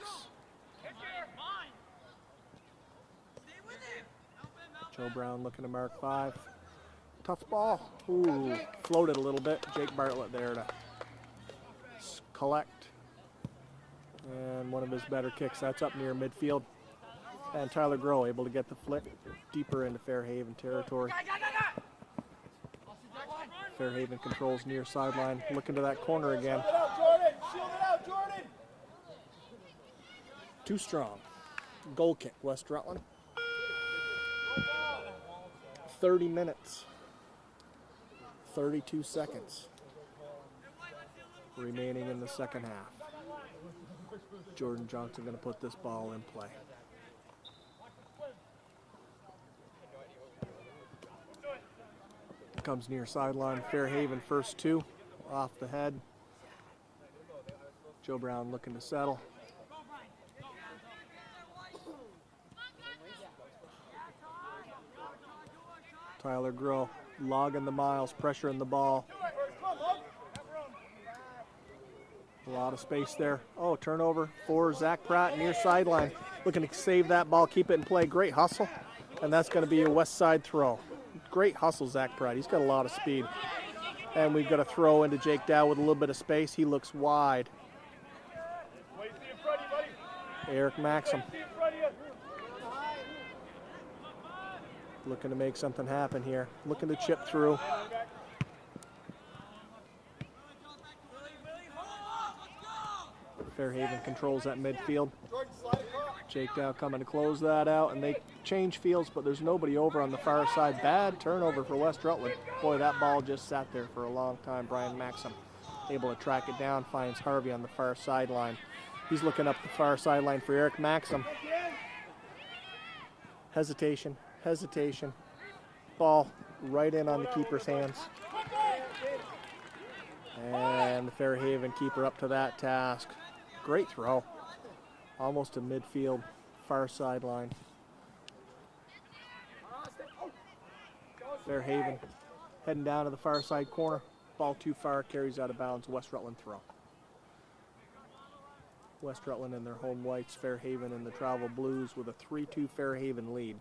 Joe Brown looking to mark 5. Tough ball. Ooh, floated a little bit. Jake Bartlett there to collect. And one of his better kicks. That's up near midfield. And Tyler Groh able to get the flick deeper into Fairhaven territory. Fairhaven controls near sideline. Looking to that corner again. Shield it out, Jordan! Shield it out, Jordan! Too strong. Goal kick, West Rutland. 30 minutes. 32 seconds remaining in the second half. Jordan Johnson going to put this ball in play. Comes near sideline. Fairhaven first 2 off the head. Joe Brown looking to settle. Tyler Groh logging the miles, pressuring the ball. A lot of space there. Oh, turnover for Zach Pratt near sideline. Looking to save that ball, keep it in play. Great hustle. And that's going to be a west side throw. Great hustle, Zach Pratt. He's got a lot of speed. And we've got a throw into Jake Dow with a little bit of space. He looks wide. Eric Maxim looking to make something happen here. Looking to chip through. Fairhaven controls that midfield. Jake Dow coming to close that out, and they change fields, but there's nobody over on the far side. Bad turnover for West Rutland. Boy, that ball just sat there for a long time. Brian Maxim able to track it down, finds Harvey on the far sideline. He's looking up the far sideline for Eric Maxim. Hesitation, hesitation. Ball right in on the keeper's hands. And the Fairhaven keeper up to that task. Great throw. Almost to midfield, far sideline. Fairhaven heading down to the far side corner. Ball too far, carries out of bounds. West Rutland throw. West Rutland in their home whites, Fairhaven in the travel blues with a 3-2 Fairhaven lead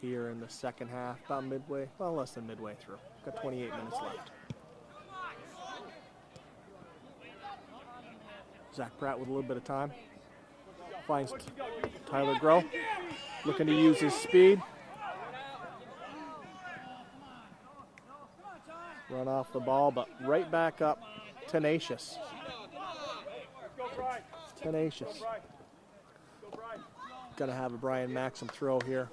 here in the second half. About midway, well, less than midway through. Got 28 minutes left. Zach Pratt with a little bit of time. Finds Tyler Groh, looking to use his speed. Run off the ball, but right back up, tenacious. Tenacious. Gonna have a Brian Maxim throw here.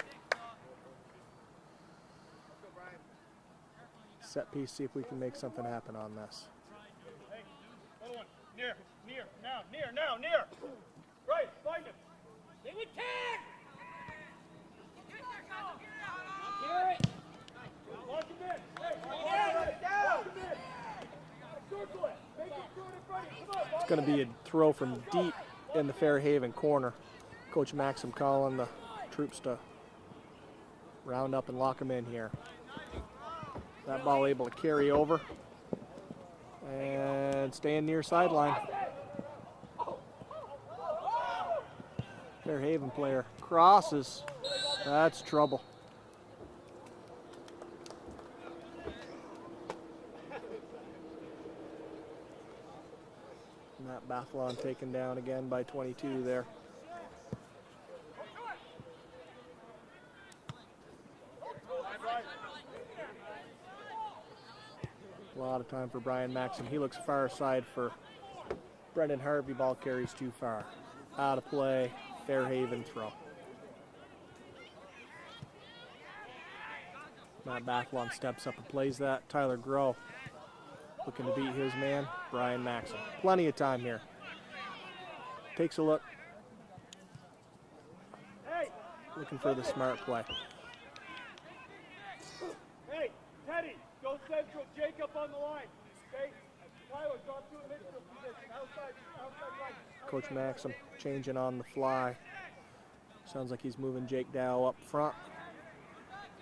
Set piece, see if we can make something happen on this. Near, now. Right, find him. They would tag! Lock him in. Hey, lock him down. Circle it. Make it through it in front of you. Come on, It's going to be a throw from deep in the Fairhaven corner. Coach Maxim calling the troops to round up and lock him in here. That ball able to carry over and stand near sideline. Fairhaven player crosses. That's trouble. Matt Bathlon taken down again by 22 there. A lot of time for Brian Maxim. He looks far side for Brendan Harvey. Ball carries too far. Out of play. Fairhaven throw. Matt Bathlon steps up and plays that. Tyler Groh looking to beat his man, Brian Maxim. Plenty of time here. Takes a look. Looking for the smart play. Hey, Teddy, go central. Jacob on the line. Okay? Tyler, drop to a midfield position. Outside right. Coach Maxim changing on the fly. Sounds like he's moving Jake Dow up front.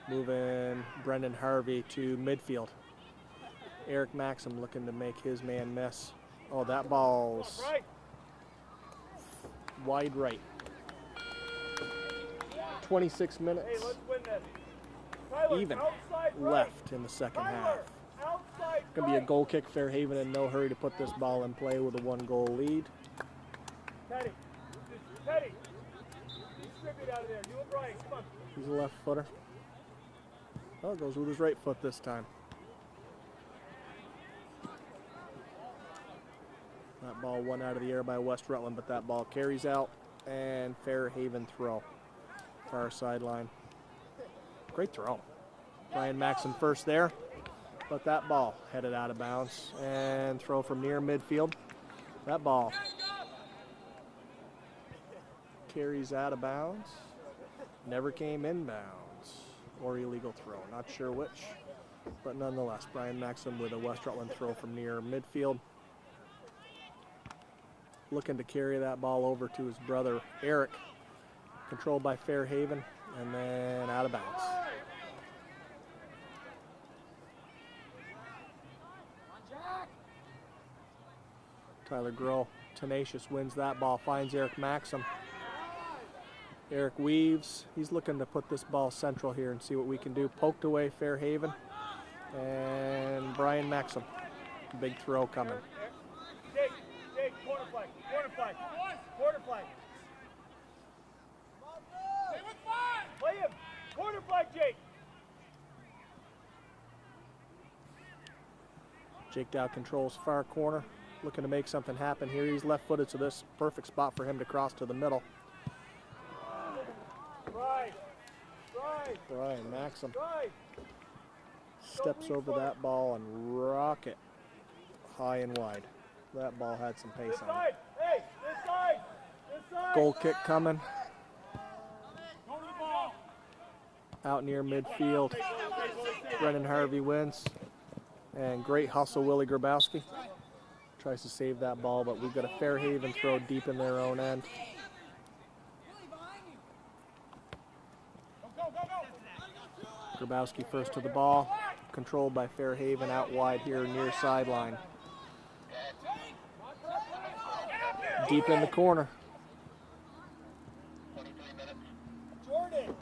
Moving Brendan Harvey to midfield. Eric Maxim looking to make his man miss. Oh, that ball's wide right. 26 minutes. Hey, let's win this. Tyler, Even outside left in the second half. Outside Going to be a goal kick. Fairhaven in no hurry to put this ball in play with a 1-goal lead. Teddy, distribute out of there. You and Brian, come on. He's a left footer. Oh, goes with his right foot this time. That ball won out of the air by West Rutland, but that ball carries out and Fairhaven throw. Far sideline. Great throw. Brian Maxim first there, but that ball headed out of bounds and throw from near midfield. That ball carries out of bounds. Never came inbounds or illegal throw. Not sure which, but nonetheless, Brian Maxim with a West Rutland throw from near midfield. Looking to carry that ball over to his brother Eric. Controlled by Fairhaven and then out of bounds. Tyler Groh, tenacious, wins that ball, finds Eric Maxim. Eric weaves. He's looking to put this ball central here and see what we can do. Poked away Fairhaven. And Brian Maxim. Big throw coming. Jake, corner flag. Play him. Corner flag, Jake. Jake Dow controls far corner. Looking to make something happen here. He's left-footed, so this is a perfect spot for him to cross to the middle. Brian Maxim steps over that ball and rock it high and wide. That ball had some pace on it. Hey, this side! This side! Goal kick coming. Go to the ball. Out near midfield. Brennan Harvey wins. And great hustle, Willie Grabowski. Tries to save that ball, but we've got a Fairhaven throw deep in their own end. Go, go, go. Grabowski first to the ball. Controlled by Fairhaven out wide here near sideline. Deep in the corner. Jordan,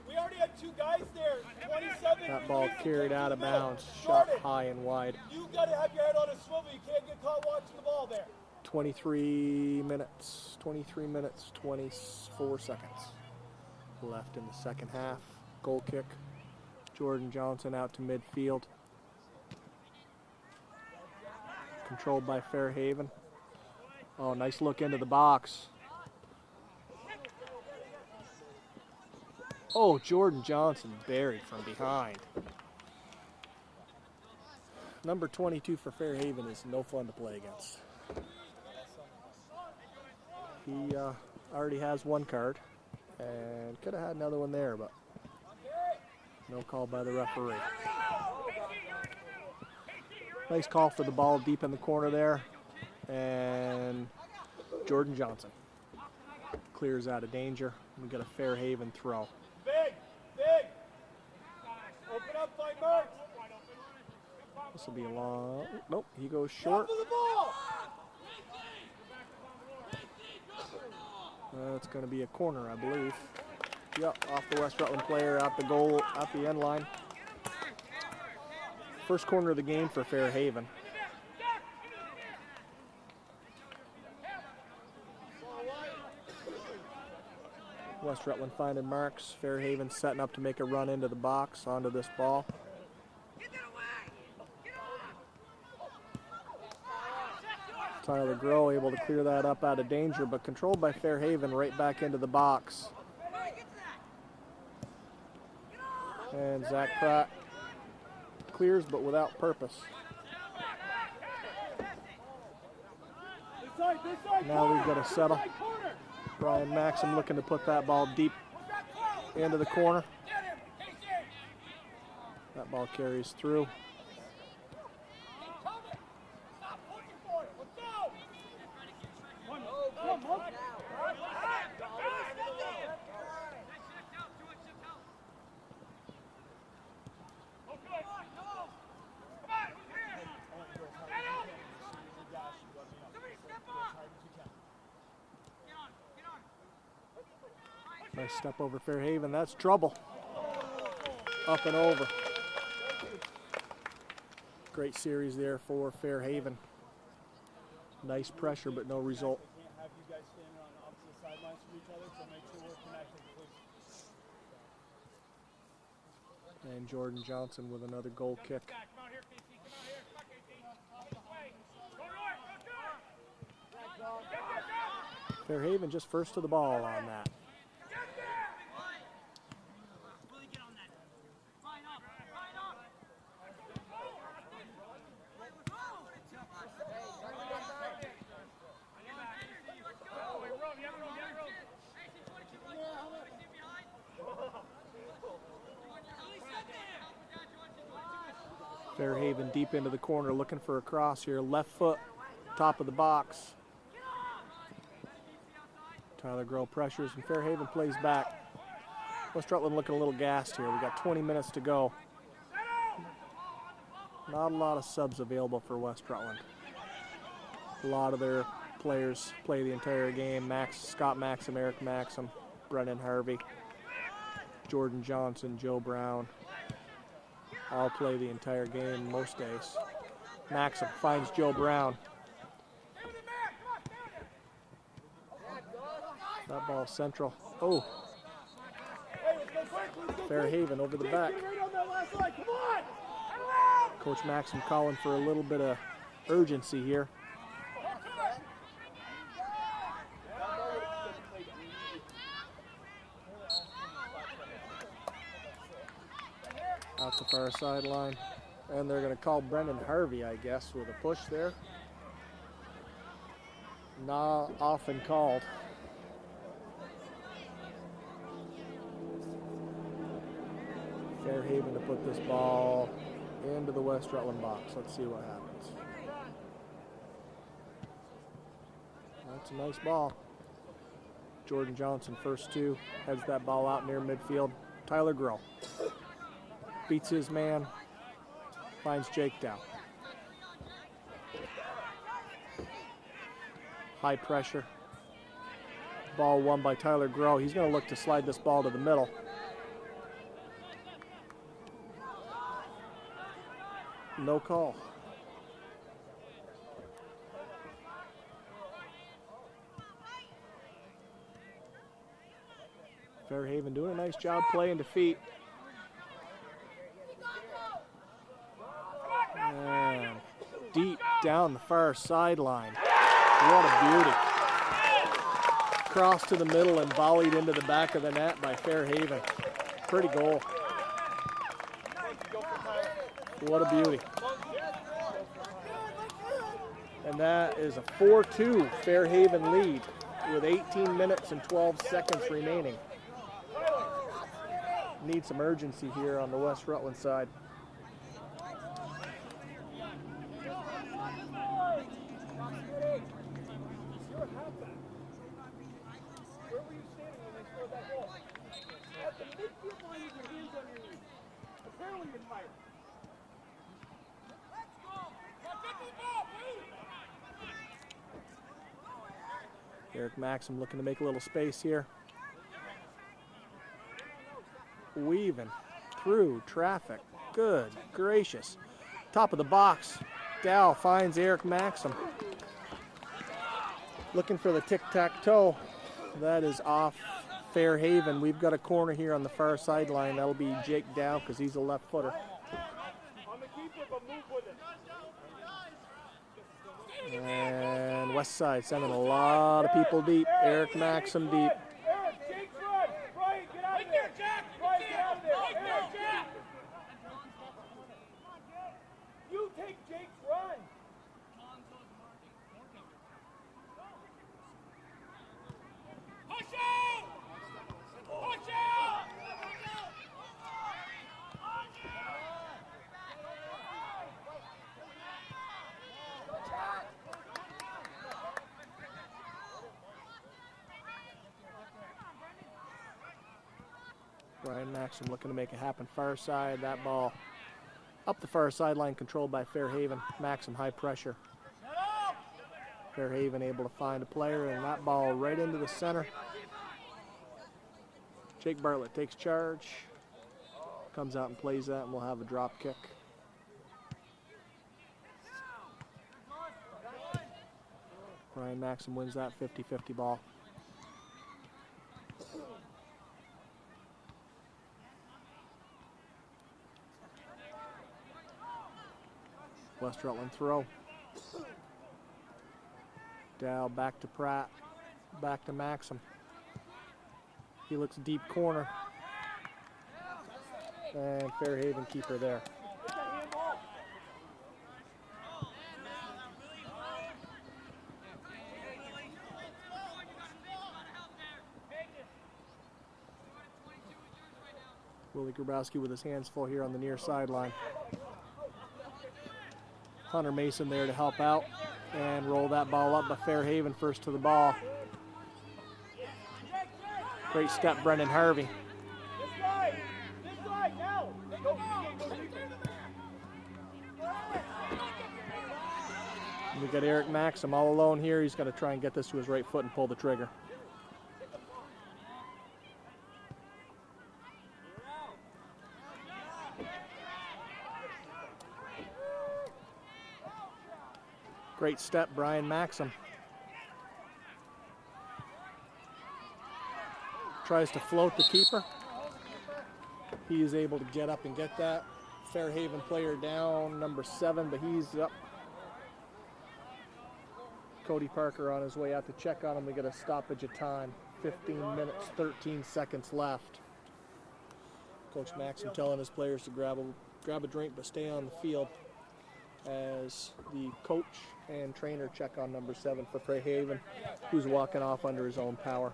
we already had 2 guys there. 27. That ball carried out of bounds, shot high and wide. You got to have your head on a swivel. You can't get caught watching the ball there. 23 minutes, 24 seconds left in the second half. Goal kick. Jordan Johnson out to midfield. Controlled by Fairhaven. Oh, nice look into the box. Oh, Jordan Johnson buried from behind. Number 22 for Fairhaven is no fun to play against. He already has 1 card and could have had another one there, but no call by the referee. Nice call for the ball deep in the corner there. And Jordan Johnson clears out of danger. We got a Fairhaven throw. Big, big. Open up, find marks. This will be a long. Nope, he goes short. Top of the ball. It's going to be a corner, I believe. Yep, off the West Rutland player, out the goal, out the end line. First corner of the game for Fairhaven. West Rutland finding marks. Fairhaven setting up to make a run into the box onto this ball. Tyler Groh able to clear that up out of danger, but controlled by Fairhaven right back into the box. And Zach Pratt clears, but without purpose. Now we've got to settle. Brian Maxim looking to put that ball deep into the corner. That ball carries through. Nice step over Fairhaven. That's trouble. Up and over. Great series there for Fairhaven. Nice pressure, but no result. We can't have you guys standing on opposite sidelines from each other, so make sure we're connected, please. And Jordan Johnson with another goal kick. Come out here, KC. Come out here. Come on, KC. This way. Go north. Go north. Get there, go. Fairhaven just first to the ball on that. Fairhaven deep into the corner looking for a cross here. Left foot, top of the box. Tyler Groh pressures and Fairhaven plays back. West Rutland looking a little gassed here. We got 20 minutes to go. Not a lot of subs available for West Rutland. A lot of their players play the entire game. Scott Maxim, Eric Maxim, Brennan Harvey, Jordan Johnson, Joe Brown. All play the entire game most days. Maxim finds Joe Brown. That ball central. Oh. Fairhaven over the back. Coach Maxim calling for a little bit of urgency here. Far sideline. And they're going to call Brendan Harvey, I guess, with a push there. Not often called. Fairhaven to put this ball into the West Rutland box. Let's see what happens. That's a nice ball. Jordan Johnson, first two, heads that ball out near midfield. Tyler Groh beats his man, finds Jake Dow. High pressure. Ball won by Tyler Groh. He's going to look to slide this ball to the middle. No call. Fairhaven doing a nice job playing to feet. And deep down the far sideline. What a beauty. Crossed to the middle and volleyed into the back of the net by Fairhaven. Pretty goal. What a beauty. And that is a 4-2 Fairhaven lead with 18 minutes and 12 seconds remaining. Need some urgency here on the West Rutland side. Eric Maxim looking to make a little space here. Weaving through traffic. Good gracious. Top of the box. Dow finds Eric Maxim. Looking for the tic-tac-toe. That is off Fairhaven. We've got a corner here on the far sideline. That'll be Jake Dow because he's a left footer. And West Side sending a lot of people deep. Eric Maxim deep. You take Jake's run. Push out! Push out! Brian Maxim looking to make it happen far side. That ball up the far sideline, controlled by Fairhaven. Maxim high pressure. Fairhaven able to find a player, and that ball right into the center. Jake Bartlett takes charge, comes out and plays that, and we'll have a drop kick. Brian Maxim wins that 50-50 ball. West Rutland throw. Dow back to Pratt, back to Maxim. He looks deep corner. And Fairhaven keeper there. Willie Grabowski with his hands full here on the near sideline. Hunter Mason there to help out and roll that ball up by Fairhaven first to the ball. Great step, Brendan Harvey. This side now. We got Eric Maxim all alone here. He's got to try and get this to his right foot and pull the trigger. Great step, Brian Maxim. Tries to float the keeper. He is able to get up and get that. Fairhaven player down, number 7, but he's up. Cody Parker on his way out to check on him. We get a stoppage of time. 15 minutes, 13 seconds left. Coach Maxim telling his players to grab grab a drink, but stay on the field as the coach and trainer check on number 7 for Fairhaven, who's walking off under his own power.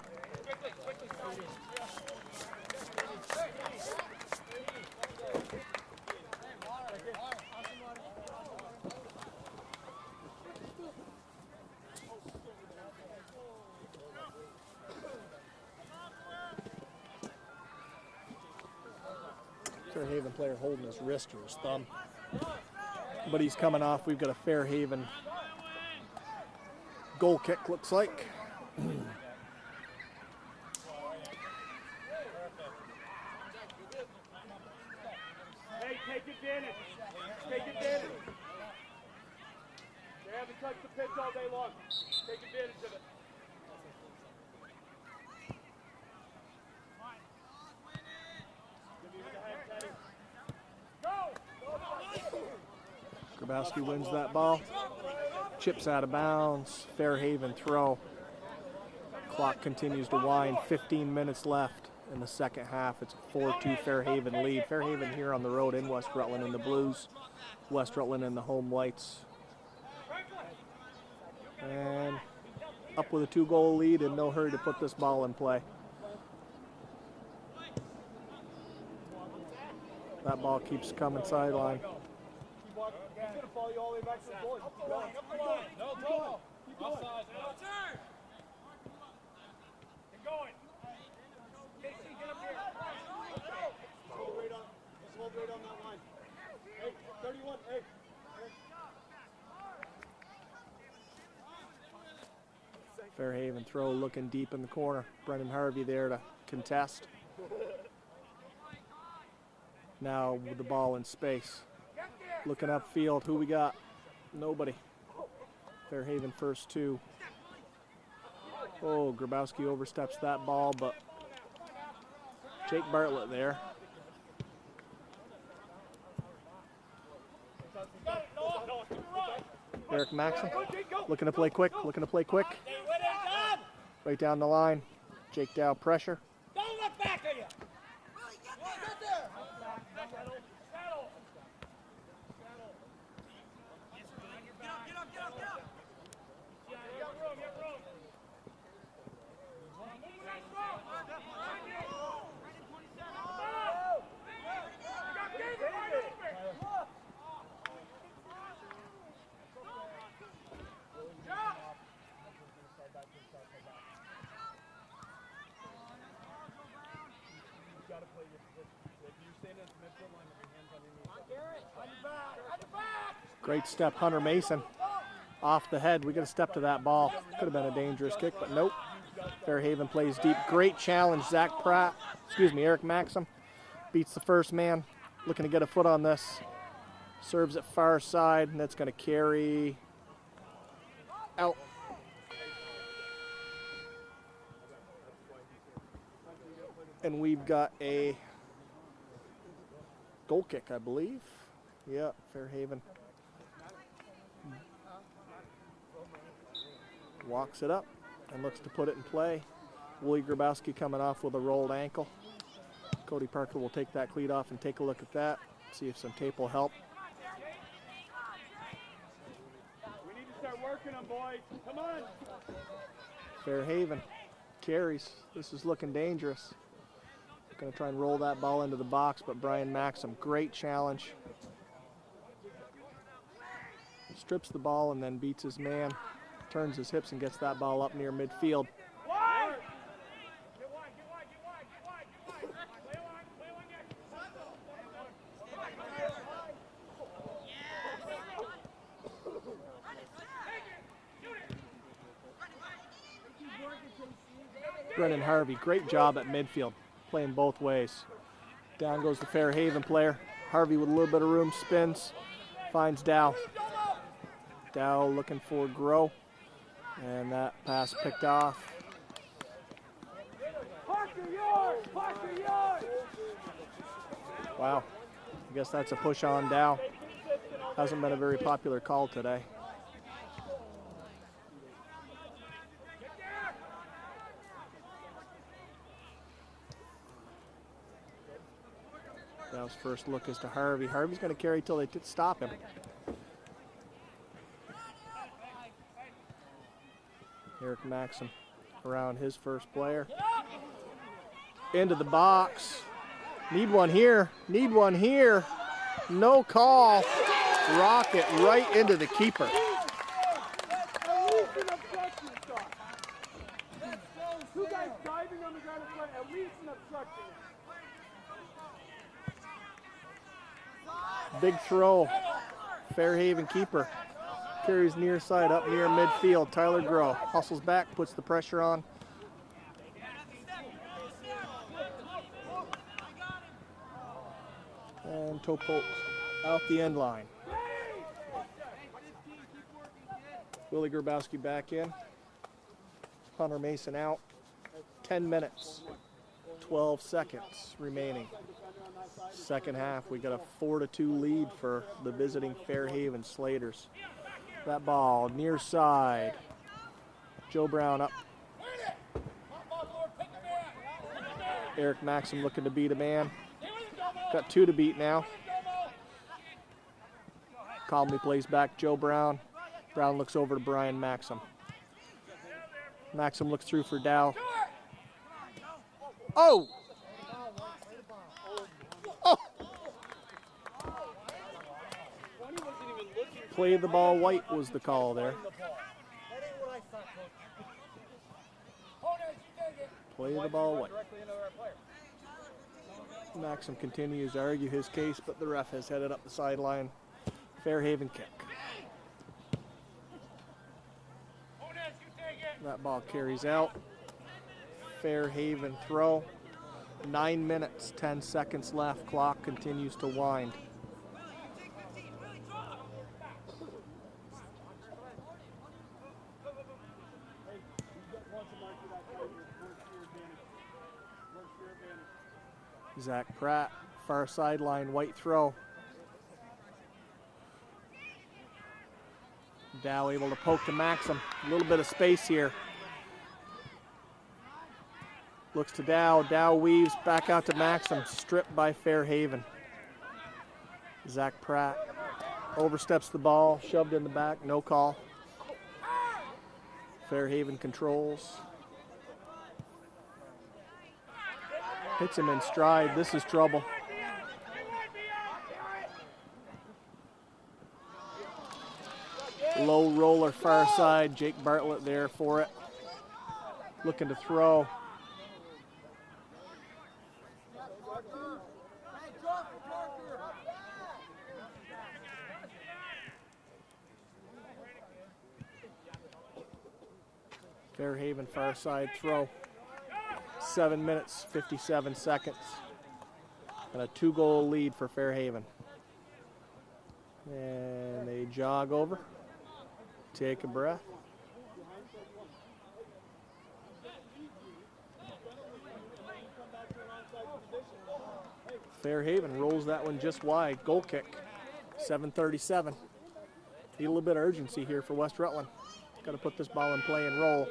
Fairhaven player holding his wrist or his thumb. But he's coming off. We've got a Fairhaven goal kick, looks like. Hey, take advantage. Take advantage. They haven't touched the pitch all day long. Take advantage of it. Grabowski wins that ball. Chips out of bounds. Fairhaven throw. Clock continues to wind. 15 minutes left in the second half. It's a 4-2 Fairhaven lead. Fairhaven here on the road in West Rutland in the blues. West Rutland in the home whites. And up with a 2-goal lead, in no hurry to put this ball in play. That ball keeps coming sideline. He's going to follow you all the way back to the goal. Keep going. Keep going. No ball. Keep going. Turn. Get going. Casey, get up here. Hold right on. Just hold right on that line. Hey, 31. Hey. Fairhaven throw looking deep in the corner. Brendan Harvey there to contest. Now with the ball in space. Looking upfield, who we got? Nobody. Fairhaven first 2. Oh, Grabowski oversteps that ball, but Jake Bartlett there. Eric Maxim looking to play quick, Right down the line. Jake Dow pressure. Don't look back at you. Great step, Hunter Mason. Off the head. We got to step to that ball. Could have been a dangerous kick, but nope. Fairhaven plays deep. Great challenge. Eric Maxim beats the first man. Looking to get a foot on this. Serves it far side, and that's going to carry out. And we've got a goal kick, I believe. Yeah, Fairhaven walks it up and looks to put it in play. Willie Grabowski coming off with a rolled ankle. Cody Parker will take that cleat off and take a look at that. See if some tape will help. We need to start working them, boys. Come on. Fairhaven carries. This is looking dangerous. Going to try and roll that ball into the box, but Brian Maxim, great challenge. Strips the ball and then beats his man. Turns his hips and gets that ball up near midfield. Brendan Harvey, great job at midfield, playing both ways. Down goes the Fairhaven player. Harvey with a little bit of room, spins, finds Dow. Dow looking for Grow, and that pass picked off. Wow, I guess that's a push on Dow. Hasn't been a very popular call today. Dow Dow's first look is to Harvey. Harvey's going to carry till they stop him. Eric Maxim around his first player. Into the box. Need one here. Need one here. No call. Rocket right into the keeper. Two guys diving on the ground in front, at least an obstruction. Big throw. Fairhaven keeper. Carries near side up near midfield. Tyler Groh hustles back, puts the pressure on. And toe poke out the end line. Willie Grabowski back in. Hunter Mason out. 10 minutes, 12 seconds remaining. Second half, we got a 4-2 lead for the visiting Fairhaven Slaters. That ball near side. Joe Brown up. Eric Maxim looking to beat a man. Got two to beat now. Calmly plays back Joe Brown. Brown looks over to Brian Maxim. Maxim looks through for Dow. Oh! Oh! Play the ball white was the call there. Play the ball white. Maxim continues to argue his case, but the ref has headed up the sideline. Fairhaven kick. That ball carries out. Fairhaven throw. 9 minutes, 10 seconds left. Clock continues to wind. Zach Pratt, far sideline, white throw. Dow able to poke to Maxim. A little bit of space here. Looks to Dow. Dow weaves back out to Maxim. Stripped by Fairhaven. Zach Pratt oversteps the ball. Shoved in the back. No call. Fairhaven controls. Hits him in stride. This is trouble. Low roller far side. Jake Bartlett there for it. Looking to throw. Fairhaven far side throw. 7 minutes, 57 seconds. And a 2-goal lead for Fairhaven. And they jog over. Take a breath. Fairhaven rolls that one just wide. Goal kick. 7:37. Need a little bit of urgency here for West Rutland. Got to put this ball in play and roll.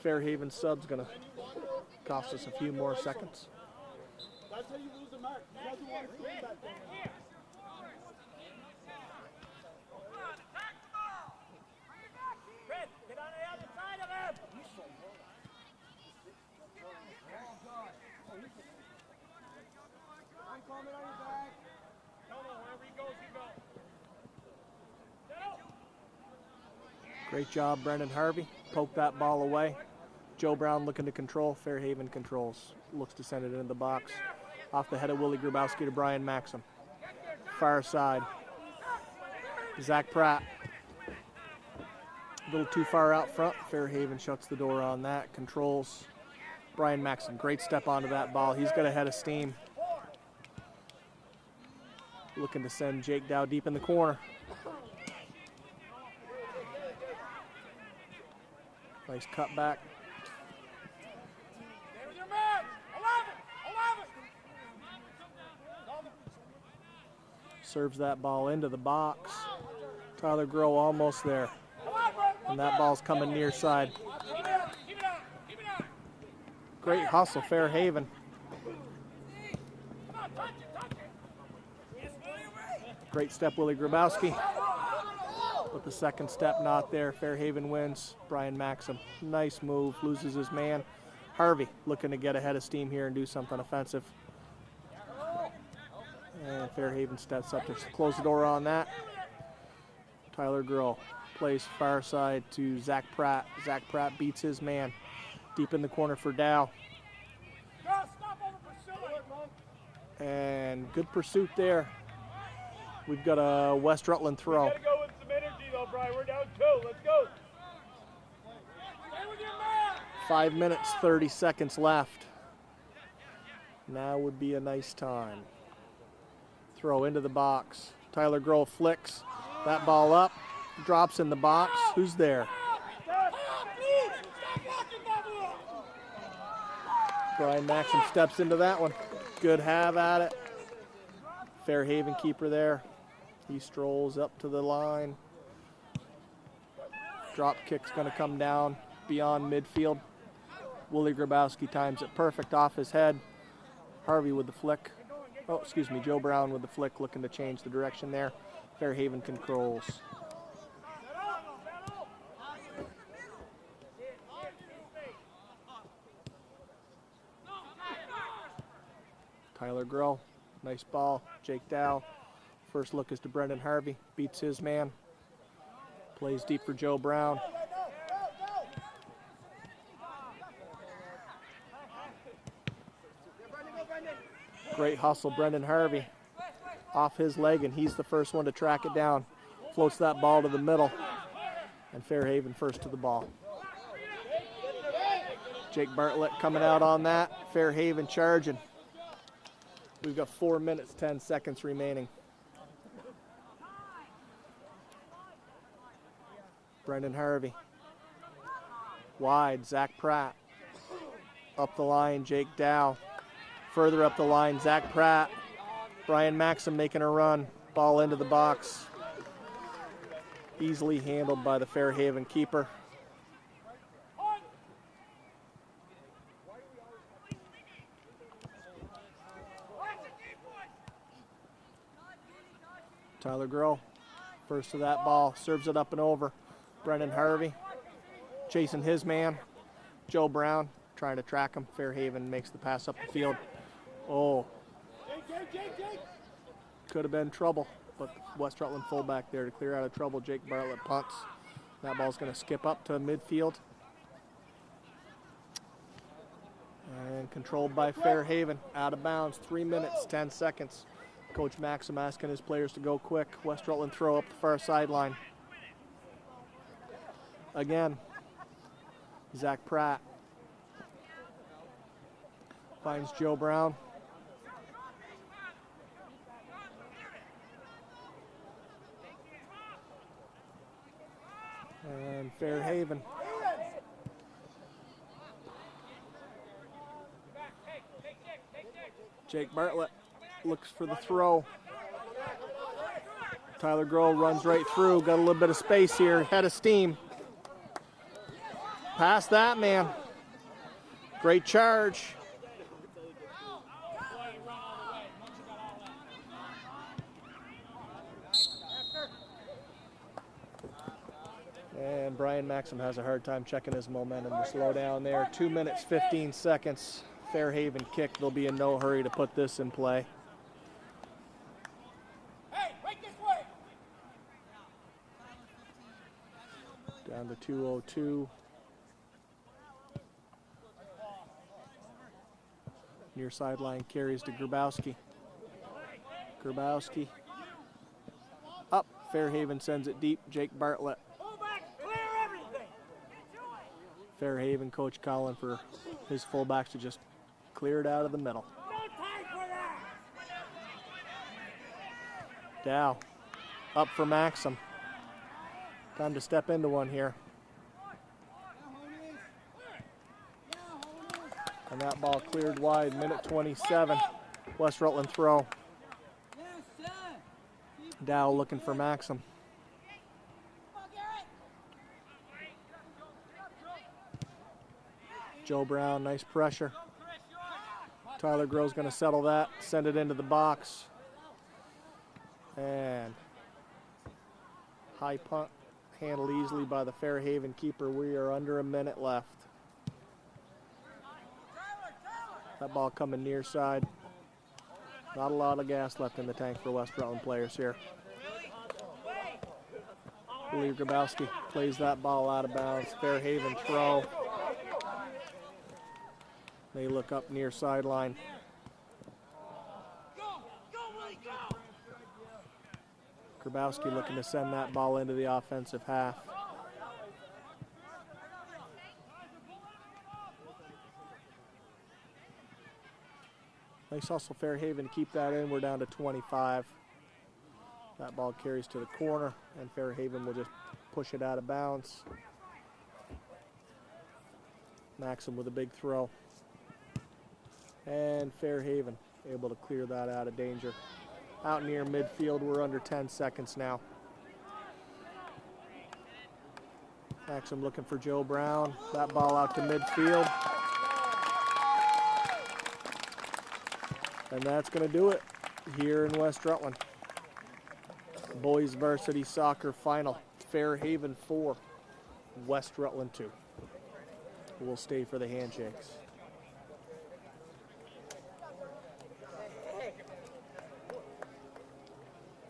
Fairhaven sub's going to cost us a few more seconds. That's how you lose the mark. You guys want to swing that thing. Get on the other side of him! Great job, Brendan Harvey. Poke that ball away. Joe Brown looking to control. Fairhaven controls. Looks to send it into the box. Off the head of Willie Grabowski to Brian Maxim. Far side. Zach Pratt. A little too far out front. Fairhaven shuts the door on that. Controls. Brian Maxim. Great step onto that ball. He's got a head of steam. Looking to send Jake Dow deep in the corner. Nice cut back. There's your man! 11! Serves that ball into the box. Tyler Groh almost there. And that ball's coming near side. Great hustle, Fairhaven. Great step, Willie Grabowski. But the second step not there. Fairhaven wins. Brian Maxim, nice move, loses his man. Harvey looking to get ahead of steam here and do something offensive. And Fairhaven steps up to close the door on that. Tyler Grohl plays far side to Zach Pratt. Zach Pratt beats his man. Deep in the corner for Dow. And good pursuit there. We've got a West Rutland throw. We gotta go with some energy though, Brian. We're down 2. Let's go. 5 minutes, 30 seconds left. Now would be a nice time. Throw into the box. Tyler Grohl flicks that ball up, drops in the box. Who's there? Brian Maxim steps into that one. Good have at it. Fairhaven keeper there. He strolls up to the line. Drop kick's going to come down beyond midfield. Willie Grabowski times it perfect off his head. Harvey with the flick. Oh, excuse me, Joe Brown with the flick, looking to change the direction there. Fairhaven controls. Tyler Grohl, nice ball. Jake Dow. First look is to Brendan Harvey, beats his man. Plays deep for Joe Brown. Great hustle, Brendan Harvey. Off his leg, and he's the first one to track it down. Floats that ball to the middle, and Fairhaven first to the ball. Jake Bartlett coming out on that. Fairhaven charging. We've got 4 minutes, 10 seconds remaining. Brendan Harvey. Wide, Zach Pratt. Up the line, Jake Dow. Further up the line, Zach Pratt. Brian Maxim making a run. Ball into the box. Easily handled by the Fairhaven keeper. Tyler Grohl, first to that ball, serves it up and over. Brendan Harvey chasing his man. Joe Brown trying to track him. Fairhaven makes the pass up the field. Oh, could have been trouble, but West Rutland fullback there to clear out of trouble. Jake Bartlett punts. That ball's going to skip up to midfield. And controlled by Fairhaven. Out of bounds, 3 minutes, 10 seconds. Coach Maxim asking his players to go quick. West Rutland throw up the far sideline. Again, Zach Pratt finds Joe Brown. And Fairhaven. Jake Bartlett looks for the throw. Tyler Grohl runs right through. Got a little bit of space here. Head of steam. Past that man. Great charge. And Brian Maxim has a hard time checking his momentum to slow down there. 2 minutes, 15 seconds. Fairhaven kick. They'll be in no hurry to put this in play. Hey, right this way. Down to 2:02. Near sideline carries to Grabowski. Grabowski. Up. Fairhaven sends it deep. Jake Bartlett. Fairhaven coach calling for his fullbacks to just clear it out of the middle. Dow up for Maxim. Time to step into one here. And that ball cleared wide, minute 27. West Rutland throw. Dow looking for Maxim. Joe Brown, nice pressure. Tyler Grohl's going to settle that, send it into the box. And high punt handled easily by the Fairhaven keeper. We are under a minute left. That ball coming near side. Not a lot of gas left in the tank for West Rutland players here. Lee Grabowski plays that ball out of bounds. Fairhaven throw. They look up near sideline. Grabowski looking to send that ball into the offensive half. Nice hustle Fairhaven to keep that in. We're down to 25. That ball carries to the corner, and Fairhaven will just push it out of bounds. Maxim with a big throw. And Fairhaven able to clear that out of danger. Out near midfield, we're under 10 seconds now. Maxim looking for Joe Brown. That ball out to midfield. And that's going to do it here in West Rutland. Boys Varsity Soccer Final. Fairhaven 4, West Rutland 2. We'll stay for the handshakes.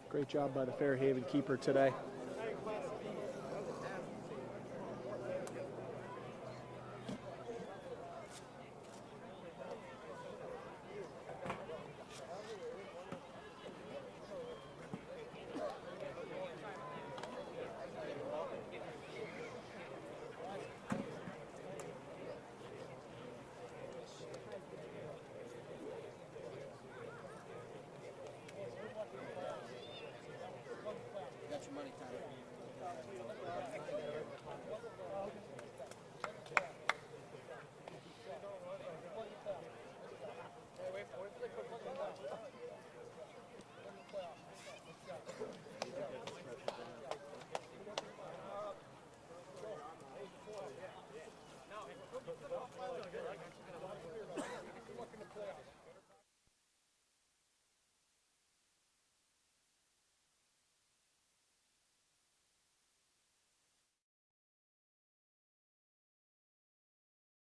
Great job by the Fairhaven keeper today.